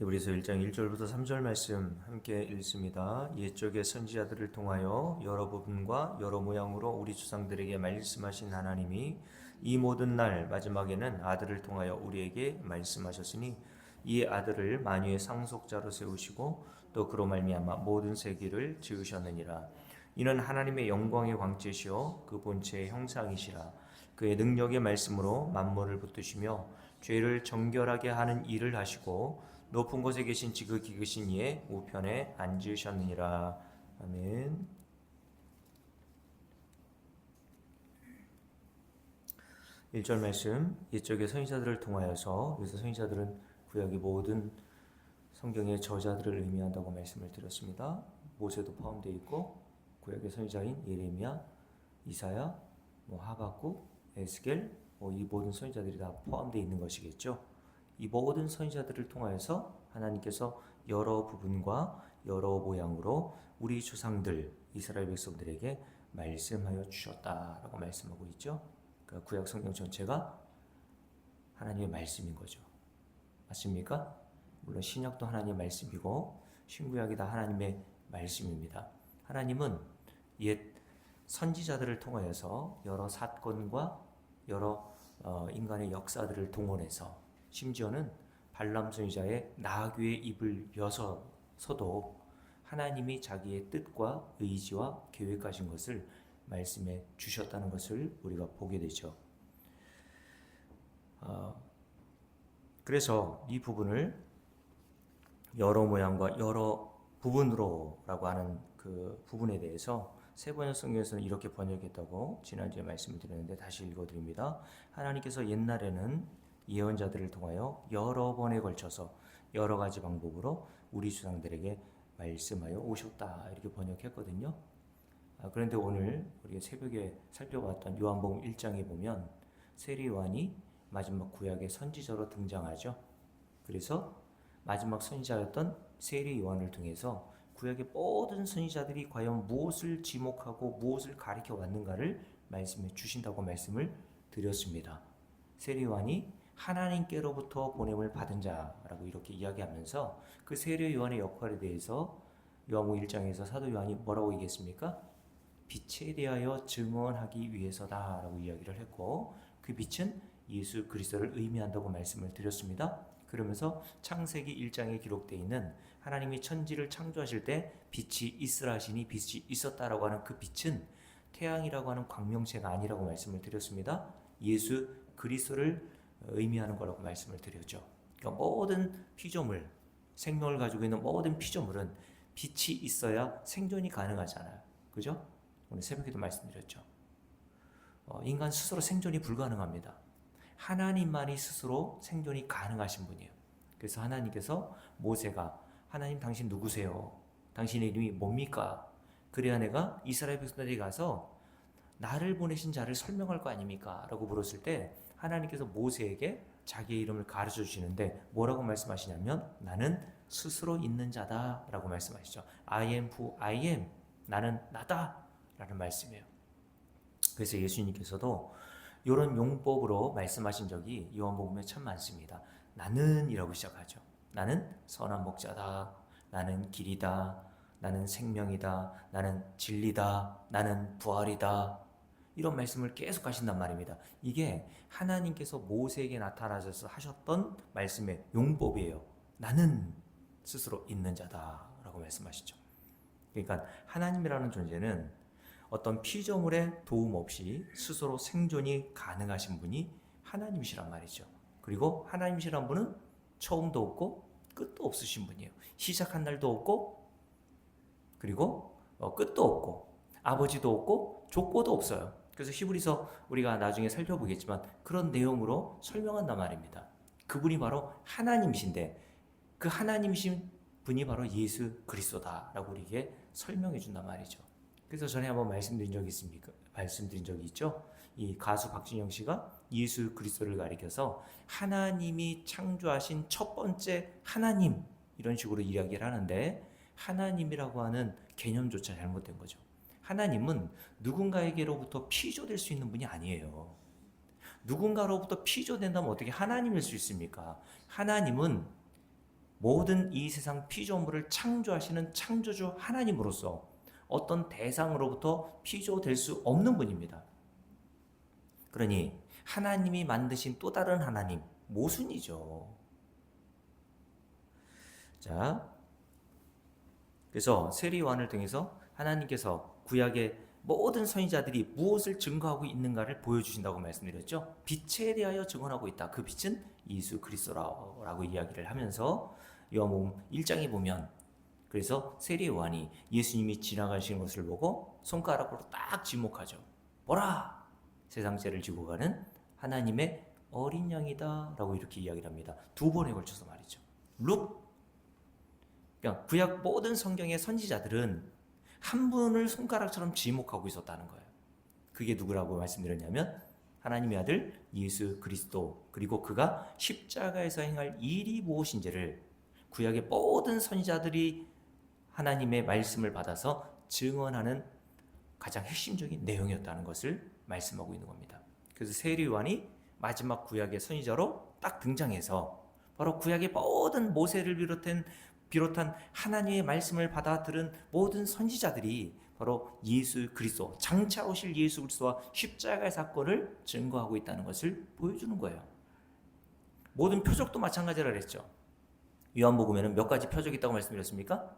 히브리서 1장 1절부터 3절 말씀 함께 읽습니다. 옛적의 선지자들을 통하여 여러 부분과 여러 모양으로 우리 조상들에게 말씀하신 하나님이 이 모든 날 마지막에는 아들을 통하여 우리에게 말씀하셨으니 이 아들을 만유의 상속자로 세우시고 또 그로 말미암아 모든 세계를 지으셨느니라. 이는 하나님의 영광의 광채시요 그 본체의 형상이시라. 그의 능력의 말씀으로 만물을 붙드시며 죄를 정결하게 하는 일을 하시고 높은 곳에 계신 지극히 크신 이의 우편에 앉으셨느니라. 아멘. 1절 말씀, 옛적의 선지자들을 통하여서, 여기서 선지자들은 구약의 모든 성경의 저자들을 의미한다고 말씀을 드렸습니다. 모세도 포함되어 있고 구약의 선지자인 예레미야, 이사야, 하박국, 에스겔, 이 모든 선지자들이 다 포함되어 있는 것이겠죠. 이 모든 선지자들을 통하여서 하나님께서 여러 부분과 여러 모양으로 우리 조상들 이스라엘 백성들에게 말씀하여 주셨다라고 말씀하고 있죠. 그러니까 구약 성경 전체가 하나님의 말씀인 거죠. 맞습니까? 물론 신약도 하나님의 말씀이고 신구약이 다 하나님의 말씀입니다. 하나님은 옛 선지자들을 통하여서 여러 사건과 여러 인간의 역사들을 동원해서 심지어는 발람 선지자의 나귀의 입을 여서도 하나님이 자기의 뜻과 의지와 계획하신 것을 말씀해 주셨다는 것을 우리가 보게 되죠. 그래서 이 부분을 여러 모양과 여러 부분으로라고 하는 그 부분에 대해서 세번역 성경에서는 이렇게 번역했다고 지난주에 말씀을 드렸는데 다시 읽어드립니다. 하나님께서 옛날에는 예언자들을 통하여 여러 번에 걸쳐서 여러 가지 방법으로 우리 조상들에게 말씀하여 오셨다 이렇게 번역했거든요. 그런데 오늘 우리가 새벽에 살펴봤던 요한복음 1장에 보면 세례 요한이 마지막 구약의 선지자로 등장하죠. 그래서 마지막 선지자였던 세례 요한을 통해서 구약의 모든 선지자들이 과연 무엇을 지목하고 무엇을 가리켜 왔는가를 말씀해 주신다고 말씀을 드렸습니다. 세례 요한이 하나님께로부터 보냄을 받은 자라고 이렇게 이야기하면서 그 세례 요한의 역할에 대해서 요한복음 1장에서 사도 요한이 뭐라고 얘기했습니까? 빛에 대하여 증언하기 위해서다라고 이야기를 했고 그 빛은 예수 그리스도를 의미한다고 말씀을 드렸습니다. 그러면서 창세기 1장에 기록되어 있는 하나님이 천지를 창조하실 때 빛이 있으라 하시니 빛이 있었다라고 하는 그 빛은 태양이라고 하는 광명체가 아니라고 말씀을 드렸습니다. 예수 그리스도를 의미하는 거라고 말씀을 드렸죠. 그러니까 모든 피조물, 생명을 가지고 있는 모든 피조물은 빛이 있어야 생존이 가능하잖아요. 그죠? 오늘 새벽에도 말씀드렸죠. 인간 스스로 생존이 불가능합니다. 하나님만이 스스로 생존이 가능하신 분이에요. 그래서 하나님께서 모세가 하나님 당신 누구세요? 당신의 이름이 뭡니까? 그래야 내가 이스라엘 백성들에게 가서 나를 보내신 자를 설명할 거 아닙니까? 라고 물었을 때 하나님께서 모세에게 자기의 이름을 가르쳐 주시는데 뭐라고 말씀하시냐면 나는 스스로 있는 자다 라고 말씀하시죠. I am who I am. 나는 나다 라는 말씀이에요. 그래서 예수님께서도 이런 용법으로 말씀하신 적이 요한복음에 참 많습니다. 나는 이라고 시작하죠. 나는 선한 목자다. 나는 길이다. 나는 생명이다. 나는 진리다. 나는 부활이다. 이런 말씀을 계속 하신단 말입니다. 이게 하나님께서 모세에게 나타나셔서 하셨던 말씀의 용법이에요. 나는 스스로 있는 자다라고 말씀하시죠. 그러니까 하나님이라는 존재는 어떤 피조물의 도움 없이 스스로 생존이 가능하신 분이 하나님이시란 말이죠. 그리고 하나님이시란 분은 처음도 없고 끝도 없으신 분이에요. 시작한 날도 없고 그리고 끝도 없고 아버지도 없고 족보도 없어요. 그래서 히브리서 우리가 나중에 살펴보겠지만 그런 내용으로 설명한단 말입니다. 그분이 바로 하나님이신데 그 하나님이신 분이 바로 예수 그리스도다라고 우리에게 설명해 준단 말이죠. 그래서 전에 한번 말씀드린 적이 있죠. 이 가수 박진영 씨가 예수 그리스도를 가리켜서 하나님이 창조하신 첫 번째 하나님 이런 식으로 이야기를 하는데 하나님이라고 하는 개념조차 잘못된 거죠. 하나님은 누군가에게로부터 피조될 수 있는 분이 아니에요. 누군가로부터 피조된다면 어떻게 하나님일 수 있습니까? 하나님은 모든 이 세상 피조물을 창조하시는 창조주 하나님으로서 어떤 대상으로부터 피조될 수 없는 분입니다. 그러니 하나님이 만드신 또 다른 하나님, 모순이죠. 자, 그래서 세리요한을 통해서 하나님께서 구약의 모든 선지자들이 무엇을 증거하고 있는가를 보여주신다고 말씀드렸죠. 빛에 대하여 증언하고 있다. 그 빛은 예수 그리스도라고 이야기를 하면서 요한복음 1장에 보면, 그래서 세리요한이 예수님이 지나가시는 것을 보고 손가락으로 딱 지목하죠. 보라! 세상 죄를 지고 가는 하나님의 어린 양이다 라고 이렇게 이야기를 합니다. 두 번에 걸쳐서 말이죠. 그러니까 구약 모든 성경의 선지자들은 한 분을 손가락처럼 지목하고 있었다는 거예요. 그게 누구라고 말씀드렸냐면 하나님의 아들 예수 그리스도, 그리고 그가 십자가에서 행할 일이 무엇인지를 구약의 모든 선지자들이 하나님의 말씀을 받아서 증언하는 가장 핵심적인 내용이었다는 것을 말씀하고 있는 겁니다. 그래서 세리요한이 마지막 구약의 선지자로 딱 등장해서 바로 구약의 모든 모세를 비롯한 하나님의 말씀을 받아 들은 모든 선지자들이 바로 예수 그리스도, 장차 오실 예수 그리스도와 십자가의 사건을 증거하고 있다는 것을 보여주는 거예요. 모든 표적도 마찬가지라 그랬죠. 요한복음에는 몇 가지 표적이 있다고 말씀드렸습니까?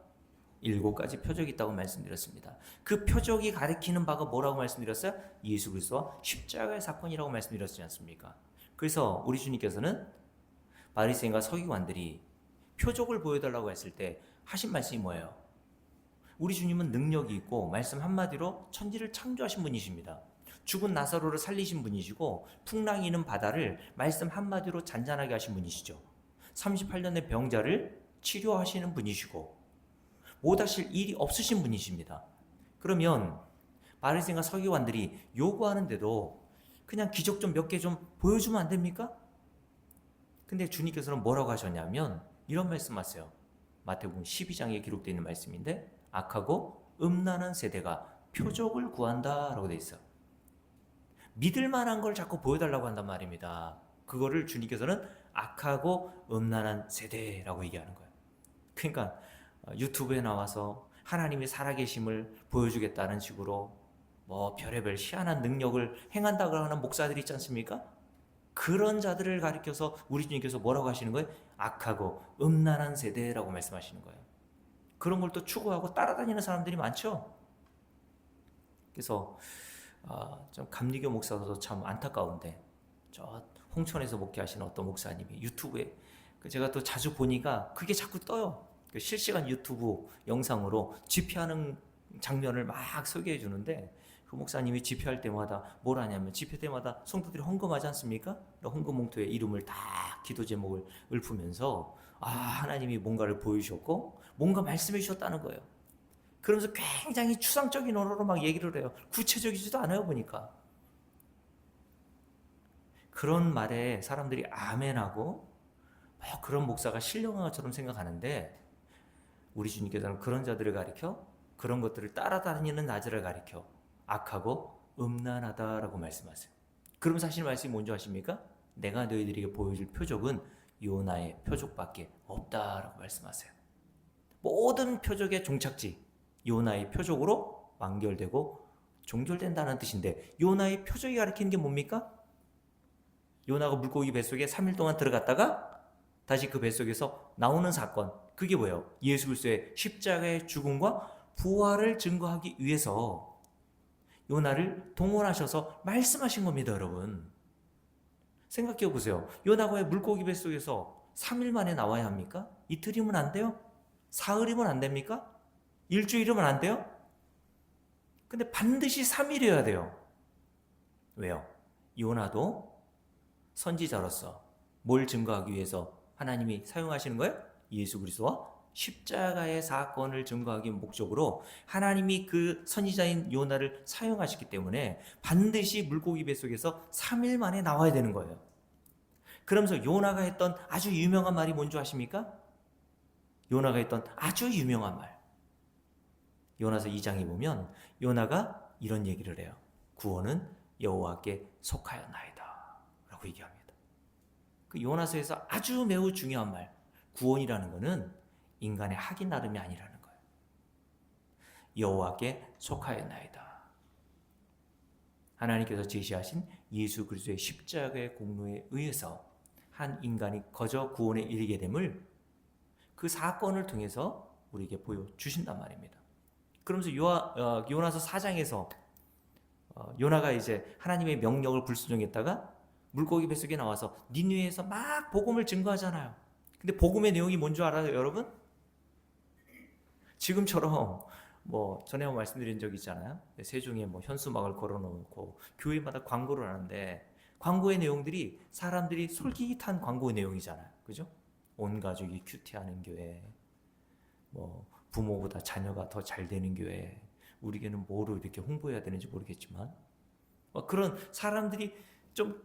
7가지 표적이 있다고 말씀드렸습니다. 그 표적이 가리키는 바가 뭐라고 말씀드렸어요? 예수 그리스도와 십자가의 사건이라고 말씀드렸지 않습니까? 그래서 우리 주님께서는 바리새인과 서기관들이 표적을 보여달라고 했을 때 하신 말씀이 뭐예요? 우리 주님은 능력이 있고 말씀 한마디로 천지를 창조하신 분이십니다. 죽은 나사로를 살리신 분이시고 풍랑이 있는 바다를 말씀 한마디로 잔잔하게 하신 분이시죠. 38년의 병자를 치료하시는 분이시고 못하실 일이 없으신 분이십니다. 그러면 바리새인과 서기관들이 요구하는데도 그냥 기적 좀 몇 개 좀 보여주면 안 됩니까? 근데 주님께서는 뭐라고 하셨냐면 이런 말씀하세요. 마태복음 12장에 기록되어 있는 말씀인데 악하고 음란한 세대가 표적을 구한다라고 되어 있어요. 믿을 만한 걸 자꾸 보여달라고 한단 말입니다. 그거를 주님께서는 악하고 음란한 세대라고 얘기하는 거예요. 그러니까 유튜브에 나와서 하나님이 살아계심을 보여주겠다는 식으로 뭐 별의별 희한한 능력을 행한다고 하는 목사들이 있지 않습니까? 그런 자들을 가리켜서 우리 주님께서 뭐라고 하시는 거예요? 악하고 음란한 세대라고 말씀하시는 거예요. 그런 걸 또 추구하고 따라다니는 사람들이 많죠. 그래서 좀 감리교 목사도 참 안타까운데 저 홍천에서 목회하시는 어떤 목사님이 유튜브에 제가 또 자주 보니까 그게 자꾸 떠요. 실시간 유튜브 영상으로 집회하는 장면을 막 소개해 주는데 그 목사님이 집회할 때마다 뭘 하냐면 집회 때마다 성도들이 헌금하지 않습니까? 헌금 봉투에 이름을 다 기도 제목을 읊으면서 하나님이 뭔가를 보여주셨고 뭔가 말씀해 주셨다는 거예요. 그러면서 굉장히 추상적인 언어로 막 얘기를 해요. 구체적이지도 않아요 보니까. 그런 말에 사람들이 아멘하고 그런 목사가 신령한 것처럼 생각하는데 우리 주님께서는 그런 자들을 가리켜 그런 것들을 따라다니는 나들을 가리켜 악하고 음란하다라고 말씀하세요. 그럼 사실 말씀이 뭔지 아십니까? 내가 너희들에게 보여줄 표적은 요나의 표적밖에 없다라고 말씀하세요. 모든 표적의 종착지 요나의 표적으로 완결되고 종결된다는 뜻인데 요나의 표적이 가리키는 게 뭡니까? 요나가 물고기 뱃속에 3일 동안 들어갔다가 다시 그 뱃속에서 나오는 사건, 그게 뭐예요? 예수 그리스도의 십자가의 죽음과 부활을 증거하기 위해서 요나를 동원하셔서 말씀하신 겁니다, 여러분. 생각해 보세요. 요나가 왜 물고기 뱃속에서 3일 만에 나와야 합니까? 이틀이면 안 돼요? 사흘이면 안 됩니까? 일주일이면 안 돼요? 근데 반드시 3일이어야 돼요. 왜요? 요나도 선지자로서 뭘 증거하기 위해서 하나님이 사용하시는 거예요? 예수 그리스도와 십자가의 사건을 증거하기 목적으로 하나님이 그 선지자인 요나를 사용하셨기 때문에 반드시 물고기 뱃속에서 3일 만에 나와야 되는 거예요. 그러면서 요나가 했던 아주 유명한 말이 뭔지 아십니까? 요나가 했던 아주 유명한 말. 요나서 2장에 보면 요나가 이런 얘기를 해요. 구원은 여호와께 속하였나이다 라고 얘기합니다. 그 요나서에서 아주 매우 중요한 말, 구원이라는 것은 인간의 하기 나름이 아니라는 거예요. 여호와께 속하였나이다. 하나님께서 제시하신 예수 그리스도의 십자가의 공로에 의해서 한 인간이 거저 구원에 이르게 됨을 그 사건을 통해서 우리에게 보여주신단 말입니다. 그러면서 요나서 4장에서 요나가 이제 하나님의 명령을 불순종했다가 물고기 뱃속에 나와서 니느웨에서 막 복음을 증거하잖아요. 근데 복음의 내용이 뭔 줄 알아요, 여러분? 지금처럼 전에 한번 말씀드린 적 있잖아요. 세종에 현수막을 걸어놓고 교회마다 광고를 하는데 광고의 내용들이 사람들이 솔깃한 광고의 내용이잖아요. 그죠? 온 가족이 큐티하는 교회, 부모보다 자녀가 더 잘 되는 교회, 우리 교회는 뭐로 이렇게 홍보해야 되는지 모르겠지만 그런 사람들이 좀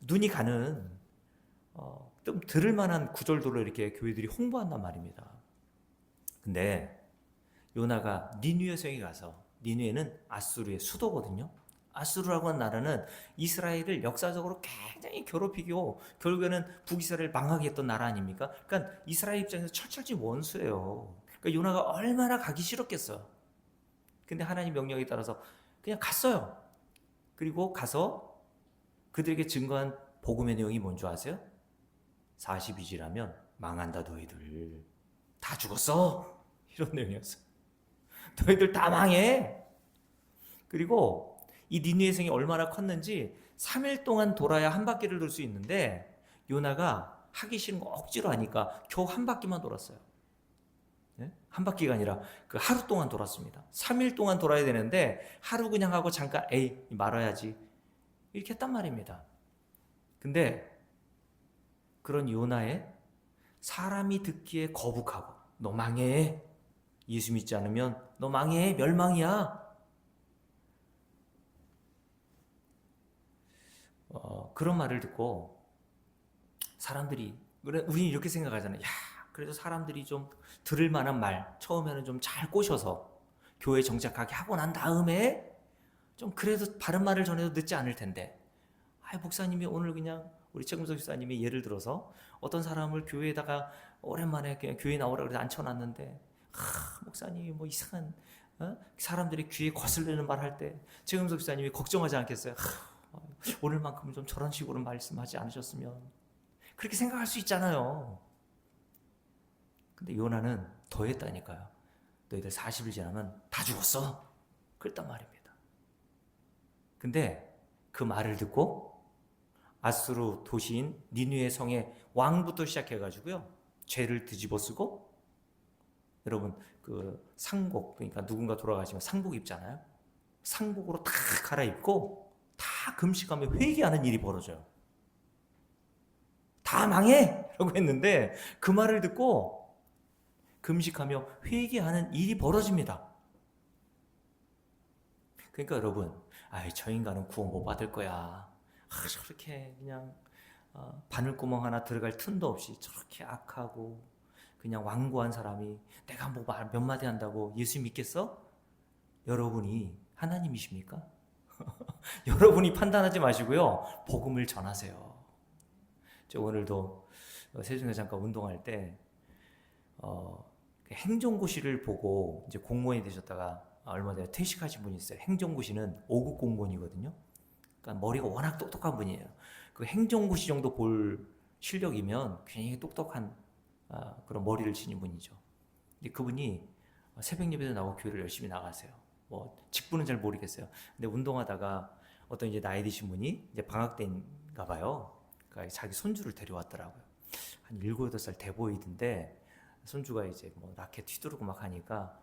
눈이 가는 좀 들을 만한 구절들로 이렇게 교회들이 홍보한단 말입니다. 근데 요나가 니느웨 성에 가서, 니느웨는 아수르의 수도거든요. 아수르라고 하는 나라는 이스라엘을 역사적으로 굉장히 괴롭히고 결국에는 북이스라엘을 망하게 했던 나라 아닙니까? 그러니까 이스라엘 입장에서 철철지 원수예요. 그러니까 요나가 얼마나 가기 싫었겠어요. 근데 하나님 명령에 따라서 그냥 갔어요. 그리고 가서 그들에게 증거한 복음의 내용이 뭔지 아세요? 42지라면 망한다 너희들. 다 죽었어. 이런 내용이었어요. 너희들 다 망해. 그리고 이 니느웨 성이 얼마나 컸는지 3일 동안 돌아야 한 바퀴를 돌 수 있는데 요나가 하기 싫은 거 억지로 하니까 겨우 한 바퀴만 돌았어요. 네? 한 바퀴가 아니라 그 하루 동안 돌았습니다. 3일 동안 돌아야 되는데 하루 그냥 하고 잠깐 말아야지 이렇게 했단 말입니다. 근데 그런 요나의 사람이 듣기에 거북하고 너 망해, 예수 믿지 않으면 너 망해, 멸망이야, 그런 말을 듣고 사람들이, 우리는 이렇게 생각하잖아요. 야, 그래도 사람들이 좀 들을 만한 말 처음에는 좀 잘 꼬셔서 교회 정착하게 하고 난 다음에 좀 그래도 바른 말을 전해도 늦지 않을 텐데, 목사님이 오늘 그냥 우리 최금석 집사님이 예를 들어서 어떤 사람을 교회에다가 오랜만에 그냥 교회 나오라고 해서 앉혀놨는데 목사님이 이상한 사람들이 귀에 거슬리는 말 할 때 최금석 집사님이 걱정하지 않겠어요? 오늘만큼은 좀 저런 식으로 말씀하지 않으셨으면, 그렇게 생각할 수 있잖아요. 근데 요나는 더 했다니까요. 너희들 40일 지나면 다 죽었어. 그랬단 말입니다. 근데 그 말을 듣고 아수르 도시인 니느웨 성의 왕부터 시작해가지고요, 죄를 뒤집어쓰고, 여러분 그 상복, 그러니까 누군가 돌아가시면 상복 입잖아요. 상복으로 다 갈아입고 다 금식하며 회개하는 일이 벌어져요. 다 망해! 라고 했는데 그 말을 듣고 금식하며 회개하는 일이 벌어집니다. 그러니까 여러분, 저 인간은 구원 못 받을 거야. 저렇게 그냥 바늘구멍 하나 들어갈 틈도 없이 저렇게 악하고 그냥 완고한 사람이 내가 말 몇 마디 한다고 예수 믿겠어? 여러분이 하나님이십니까? 여러분이 판단하지 마시고요, 복음을 전하세요. 저 오늘도 세종에 잠깐 운동할 때 행정고시를 보고 이제 공무원이 되셨다가 얼마 전에 퇴직하신 분이 있어요. 행정고시는 5급 공무원이거든요. 그러니까 머리가 워낙 똑똑한 분이에요. 그 행정고시 정도 볼 실력이면 굉장히 똑똑한 그런 머리를 지닌 분이죠. 근데 그분이 새벽 예배도 나오고 교회를 열심히 나가세요. 직분은 잘 모르겠어요. 근데 운동하다가 어떤 이제 나이 드신 분이 이제 방학 때인가 봐요. 그러니까 자기 손주를 데려왔더라고요. 한 7, 8살 돼 보이던데 손주가 이제 라켓 휘두르고 막 하니까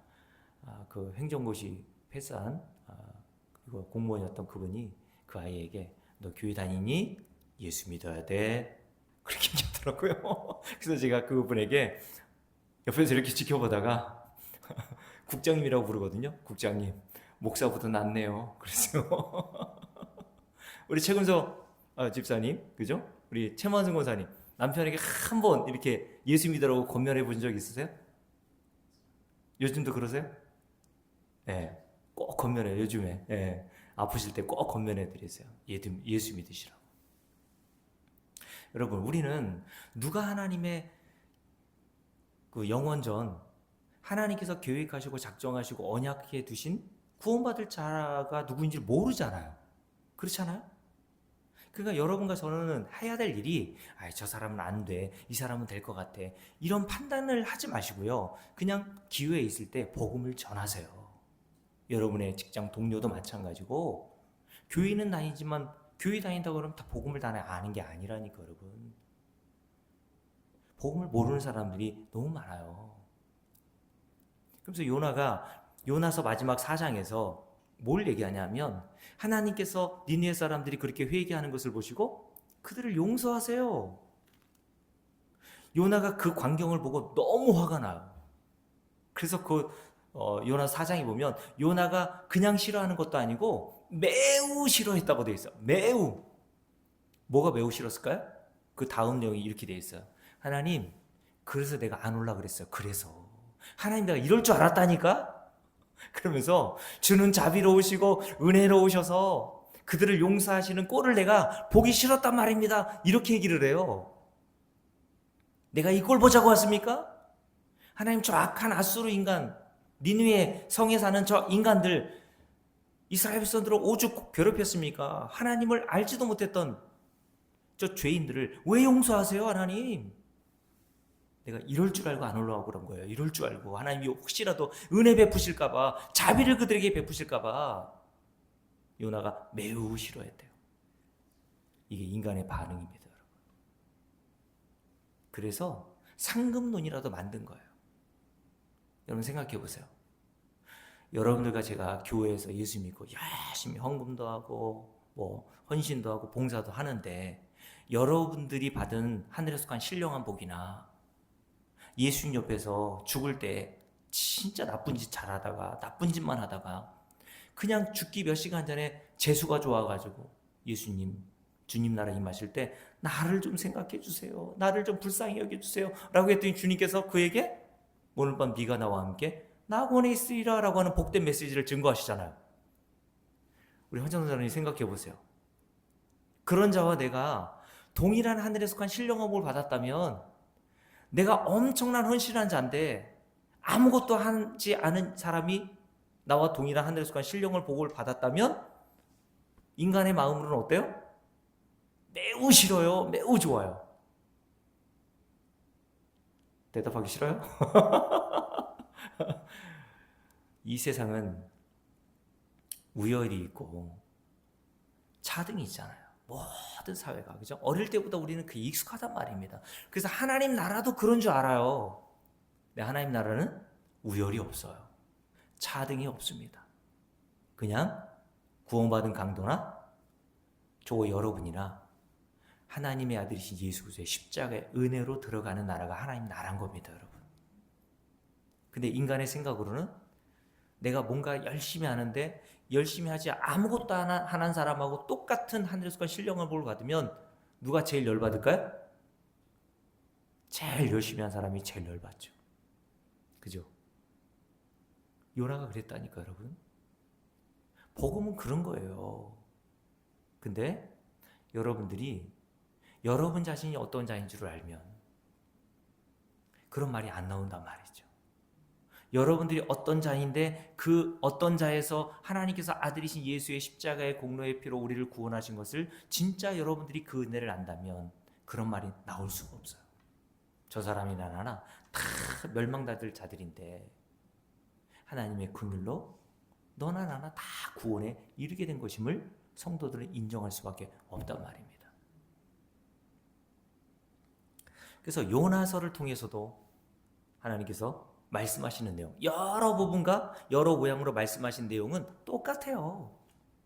그 행정고시 패스한 이거 공무원이었던 그분이 그 아이에게 너 교회 다니니? 예수 믿어야 돼. 그렇게 얘기하더라고요. 그래서 제가 그분에게 옆에서 이렇게 지켜보다가 국장님이라고 부르거든요. 국장님, 목사보다 낫네요. 그랬어요. 우리 최근석 집사님, 그죠? 우리 최만승 권사님, 남편에게 한번 이렇게 예수 믿으라고 권면해 본 적 있으세요? 요즘도 그러세요? 네, 꼭 권면해요. 요즘에 아프실 때 꼭 권면해 드리세요. 예수 믿으시라고. 여러분, 우리는 누가 하나님의 그 영원전, 하나님께서 계획하시고 작정하시고 언약해 두신 구원받을 자가 누구인지 모르잖아요. 그렇잖아요? 그러니까 여러분과 저는 해야 될 일이 저 사람은 안 돼, 이 사람은 될 것 같아, 이런 판단을 하지 마시고요. 그냥 기회에 있을 때 복음을 전하세요. 여러분의 직장 동료도 마찬가지고, 교회는 다니지만 교회 다닌다고 그러면 다 복음을 다 아는 게 아니라니까. 여러분, 복음을 모르는 사람들이 너무 많아요. 그래서 요나서 마지막 4장에서 뭘 얘기하냐면, 하나님께서 니느웨 사람들이 그렇게 회개하는 것을 보시고 그들을 용서하세요. 요나가 그 광경을 보고 너무 화가 나요. 그래서 요나 4장에 보면 요나가 그냥 싫어하는 것도 아니고 매우 싫어했다고 되어 있어요. 매우. 뭐가 매우 싫었을까요? 그 다음 내용이 이렇게 되어 있어요. 하나님, 그래서 내가 안 올라 그랬어요. 그래서 하나님, 내가 이럴 줄 알았다니까? 그러면서 주는 자비로우시고 은혜로우셔서 그들을 용서하시는 꼴을 내가 보기 싫었단 말입니다. 이렇게 얘기를 해요. 내가 이 꼴 보자고 왔습니까? 하나님, 저 악한 아수르 인간, 니느웨 성에 사는 저 인간들, 이스라엘 백성들을 오죽 괴롭혔습니까? 하나님을 알지도 못했던 저 죄인들을 왜 용서하세요, 하나님? 내가 이럴 줄 알고 안 올라오고 그런 거예요. 이럴 줄 알고 하나님이 혹시라도 은혜 베푸실까봐, 자비를 그들에게 베푸실까봐 요나가 매우 싫어했대요. 이게 인간의 반응입니다, 여러분. 그래서 상급론이라도 만든 거예요. 여러분 생각해 보세요. 여러분들과 제가 교회에서 예수 믿고 열심히 헌금도 하고 헌신도 하고 봉사도 하는데, 여러분들이 받은 하늘에 속한 신령한 복이나 예수님 옆에서 죽을 때 진짜 나쁜 짓 잘하다가 나쁜 짓만 하다가 그냥 죽기 몇 시간 전에 재수가 좋아가지고 예수님, 주님 나라 임하실 때 나를 좀 생각해 주세요, 나를 좀 불쌍히 여겨주세요 라고 했더니 주님께서 그에게 오늘 밤 네가 나와 함께 낙원에 있으리라 라고 하는 복된 메시지를 증거하시잖아요. 우리 헌정사님 생각해 보세요. 그런 자와 내가 동일한 하늘에 속한 신령한 복을 받았다면, 내가 엄청난 헌신한 자인데 아무것도 하지 않은 사람이 나와 동일한 하늘에 속한 신령을 복을 받았다면, 인간의 마음으로는 어때요? 매우 싫어요? 매우 좋아요? 대답하기 싫어요? 이 세상은 우열이 있고 차등이 있잖아요. 모든 사회가, 그죠? 어릴 때보다 우리는 그게 익숙하단 말입니다. 그래서 하나님 나라도 그런 줄 알아요. 근데 하나님 나라는 우열이 없어요. 차등이 없습니다. 그냥 구원받은 강도나 저 여러분이나 하나님의 아들이신 예수 그리스도의 십자가의 은혜로 들어가는 나라가 하나님 나라인 겁니다, 여러분. 근데 인간의 생각으로는 내가 뭔가 열심히 하는데 열심히 하지 아무것도 안 한 사람하고 똑같은 하늘에 속한 신령한 복을 받으면 누가 제일 열받을까요? 제일 열심히 한 사람이 제일 열받죠. 그죠? 요나가 그랬다니까, 여러분. 복음은 그런 거예요. 근데 여러분들이 여러분 자신이 어떤 자인 줄 알면 그런 말이 안 나온단 말이죠. 여러분들이 어떤 자인데 그 어떤 자에서 하나님께서 아들이신 예수의 십자가의 공로의 피로 우리를 구원하신 것을 진짜 여러분들이 그 은혜를 안다면 그런 말이 나올 수가 없어요. 저 사람이나 나나 다 멸망받을 자들인데 하나님의 긍휼로 너나 나나 다 구원에 이르게 된 것임을 성도들은 인정할 수밖에 없단 말입니다. 그래서 요나서를 통해서도 하나님께서 말씀하시는 내용, 여러 부분과 여러 모양으로 말씀하신 내용은 똑같아요.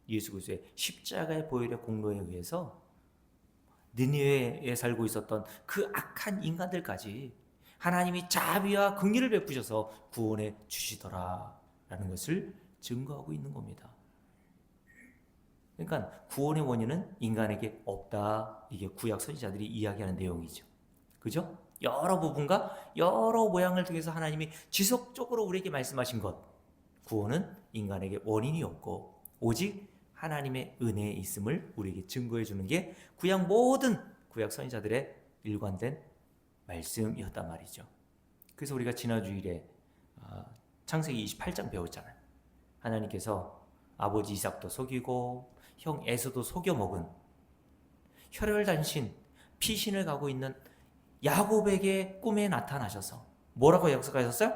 예수 그리스도의 십자가의 보혈의 공로에 의해서 니느웨에 살고 있었던 그 악한 인간들까지 하나님이 자비와 긍휼을 베푸셔서 구원해 주시더라라는 것을 증거하고 있는 겁니다. 그러니까 구원의 원인은 인간에게 없다. 이게 구약 선지자들이 이야기하는 내용이죠. 그죠? 여러 부분과 여러 모양을 통해서 하나님이 지속적으로 우리에게 말씀하신 것, 구원은 인간에게 원인이 없고 오직 하나님의 은혜에 있음을 우리에게 증거해 주는 게 구약 모든 구약 선지자들의 일관된 말씀이었단 말이죠. 그래서 우리가 지난 주일에 창세기 28장 배웠잖아요. 하나님께서 아버지 이삭도 속이고 형 에서도 속여 먹은 혈혈단신 피신을 가고 있는 야곱에게 꿈에 나타나셔서 뭐라고 약속하셨어요?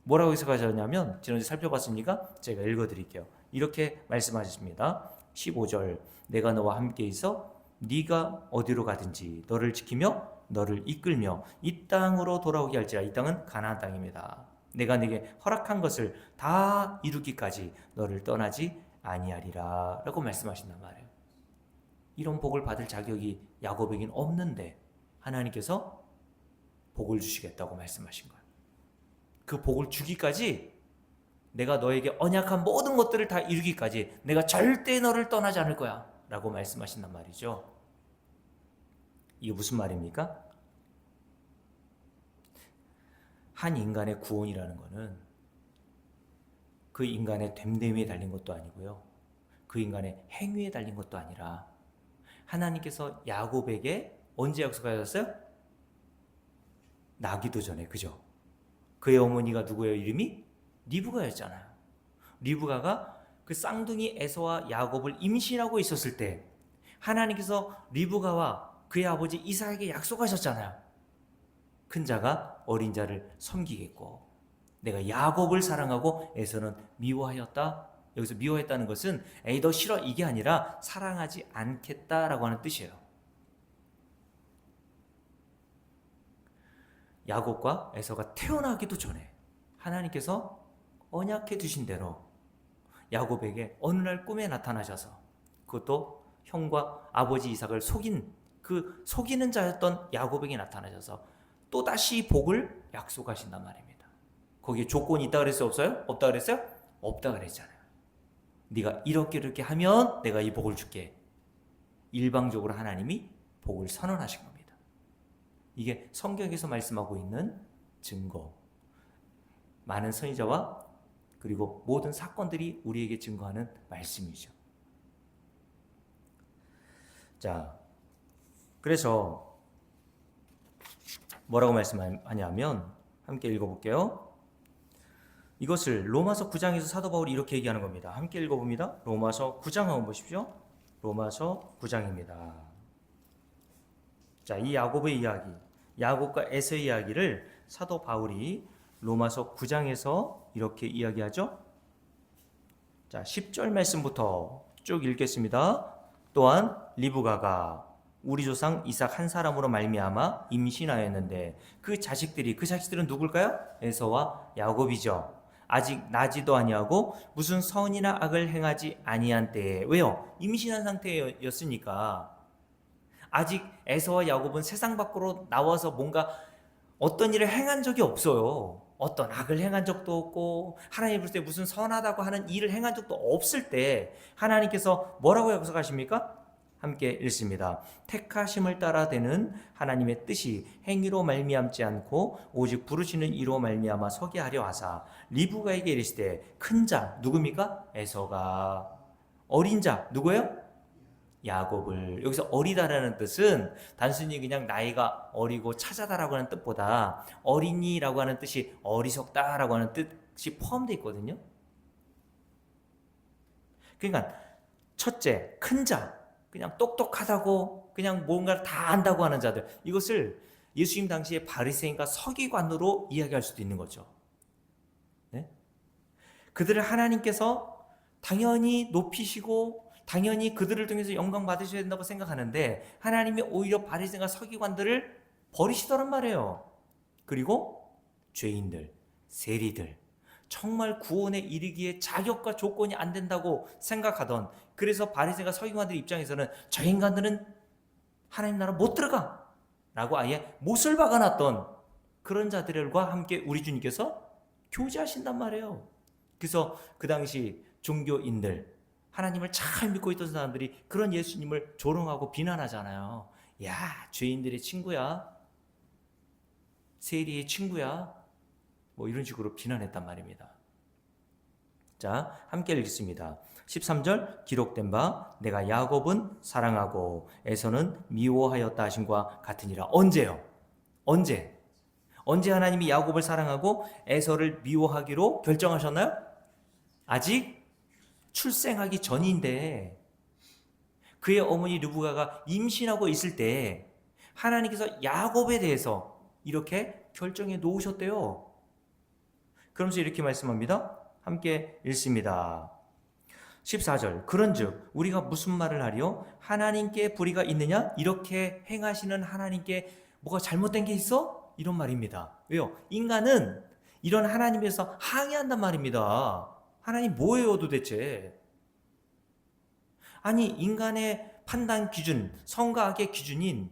뭐라고 약속하셨냐면 지난주에 살펴봤으니까 제가 읽어드릴게요. 이렇게 말씀하셨습니다. 15절 내가 너와 함께 있어 네가 어디로 가든지 너를 지키며 너를 이끌며 이 땅으로 돌아오게 할지라. 이 땅은 가나안 땅입니다. 내가 네게 허락한 것을 다 이루기까지 너를 떠나지 아니하리라 라고 말씀하신단 말이에요. 이런 복을 받을 자격이 야곱에겐 없는데 하나님께서 복을 주시겠다고 말씀하신 거예요. 그 복을 주기까지 내가 너에게 언약한 모든 것들을 다 이루기까지 내가 절대 너를 떠나지 않을 거야 라고 말씀하신단 말이죠. 이게 무슨 말입니까? 한 인간의 구원이라는 것은 그 인간의 됨됨이에 달린 것도 아니고요, 그 인간의 행위에 달린 것도 아니라 하나님께서 야곱에게 언제 약속하셨어요? 나기도 전에, 그죠? 그의 어머니가 누구예요? 이름이 리브가였잖아요. 리브가가 그 쌍둥이 에서와 야곱을 임신하고 있었을 때 하나님께서 리브가와 그의 아버지 이삭에게 약속하셨잖아요. 큰 자가 어린 자를 섬기겠고 내가 야곱을 사랑하고 에서는 미워하였다. 여기서 미워했다는 것은 에이 너 싫어 이게 아니라 사랑하지 않겠다라고 하는 뜻이에요. 야곱과 에서가 태어나기도 전에 하나님께서 언약해 두신 대로 야곱에게 어느 날 꿈에 나타나셔서 그것도 형과 아버지 이삭을 속인 그 속이는 자였던 야곱에게 나타나셔서 또다시 복을 약속하신단 말입니다. 거기에 조건이 있다 그랬어요? 없어요? 없다 그랬어요? 없다 그랬잖아요. 네가 이렇게 하면 내가 이 복을 줄게. 일방적으로 하나님이 복을 선언하신 겁니다. 이게 성경에서 말씀하고 있는 증거. 많은 선지자와 그리고 모든 사건들이 우리에게 증거하는 말씀이죠. 자, 그래서 뭐라고 말씀하냐면 함께 읽어볼게요. 이것을 로마서 9장에서 사도 바울이 이렇게 얘기하는 겁니다. 함께 읽어봅니다. 로마서 9장 한번 보십시오. 로마서 9장입니다. 자, 이 야곱의 이야기, 야곱과 에서의 이야기를 사도 바울이 로마서 9장에서 이렇게 이야기하죠. 자, 10절 말씀부터 쭉 읽겠습니다. 또한 리브가가 우리 조상 이삭 한 사람으로 말미암아 임신하였는데 그 자식들은 누굴까요? 에서와 야곱이죠. 아직 나지도 아니하고 무슨 선이나 악을 행하지 아니한 때에. 왜요? 임신한 상태였으니까. 아직 에서와 야곱은 세상 밖으로 나와서 뭔가 어떤 일을 행한 적이 없어요. 어떤 악을 행한 적도 없고 하나님 볼 때 무슨 선하다고 하는 일을 행한 적도 없을 때 하나님께서 뭐라고 약속하십니까? 함께 읽습니다. 택하심을 따라 되는 하나님의 뜻이 행위로 말미암지 않고 오직 부르시는 이로 말미암아 서게 하려 하사 리브가에게 이르시되 큰 자 누굽니까? 에서가 어린 자 누구예요? 야곱을. 여기서 어리다라는 뜻은 단순히 그냥 나이가 어리고 차자다라고 하는 뜻보다 어린이라고 하는 뜻이 어리석다라고 하는 뜻이 포함되어 있거든요. 그러니까 첫째, 큰 자, 그냥 똑똑하다고 그냥 뭔가를 다 안다고 하는 자들, 이것을 예수님 당시에 바리새인과 서기관으로 이야기할 수도 있는 거죠. 네? 그들을 하나님께서 당연히 높이시고 당연히 그들을 통해서 영광 받으셔야 된다고 생각하는데 하나님이 오히려 바리새인과 서기관들을 버리시더란 말이에요. 그리고 죄인들, 세리들, 정말 구원에 이르기에 자격과 조건이 안 된다고 생각하던, 그래서 바리새인과 서기관들 입장에서는 저 인간들은 하나님 나라 못 들어가 라고 아예 못을 박아놨던 그런 자들과 함께 우리 주님께서 교제하신단 말이에요. 그래서 그 당시 종교인들, 하나님을 잘 믿고 있던 사람들이 그런 예수님을 조롱하고 비난하잖아요. 야, 죄인들의 친구야, 세리의 친구야, 뭐 이런 식으로 비난했단 말입니다. 자, 함께 읽겠습니다. 13절 기록된 바 내가 야곱은 사랑하고 에서는 미워하였다 하심과 같으니라. 언제요? 언제 하나님이 야곱을 사랑하고 에서를 미워하기로 결정하셨나요? 아직 출생하기 전인데, 그의 어머니 르브가가 임신하고 있을 때 하나님께서 야곱에 대해서 이렇게 결정해 놓으셨대요. 그러면서 이렇게 말씀합니다. 함께 읽습니다. 14절 그런즉 우리가 무슨 말을 하리요? 하나님께 불의가 있느냐? 이렇게 행하시는 하나님께 뭐가 잘못된 게 있어? 이런 말입니다. 왜요? 인간은 이런 하나님에서 항의한단 말입니다. 하나님 뭐예요 도대체? 아니, 인간의 판단 기준, 선과 악의 기준인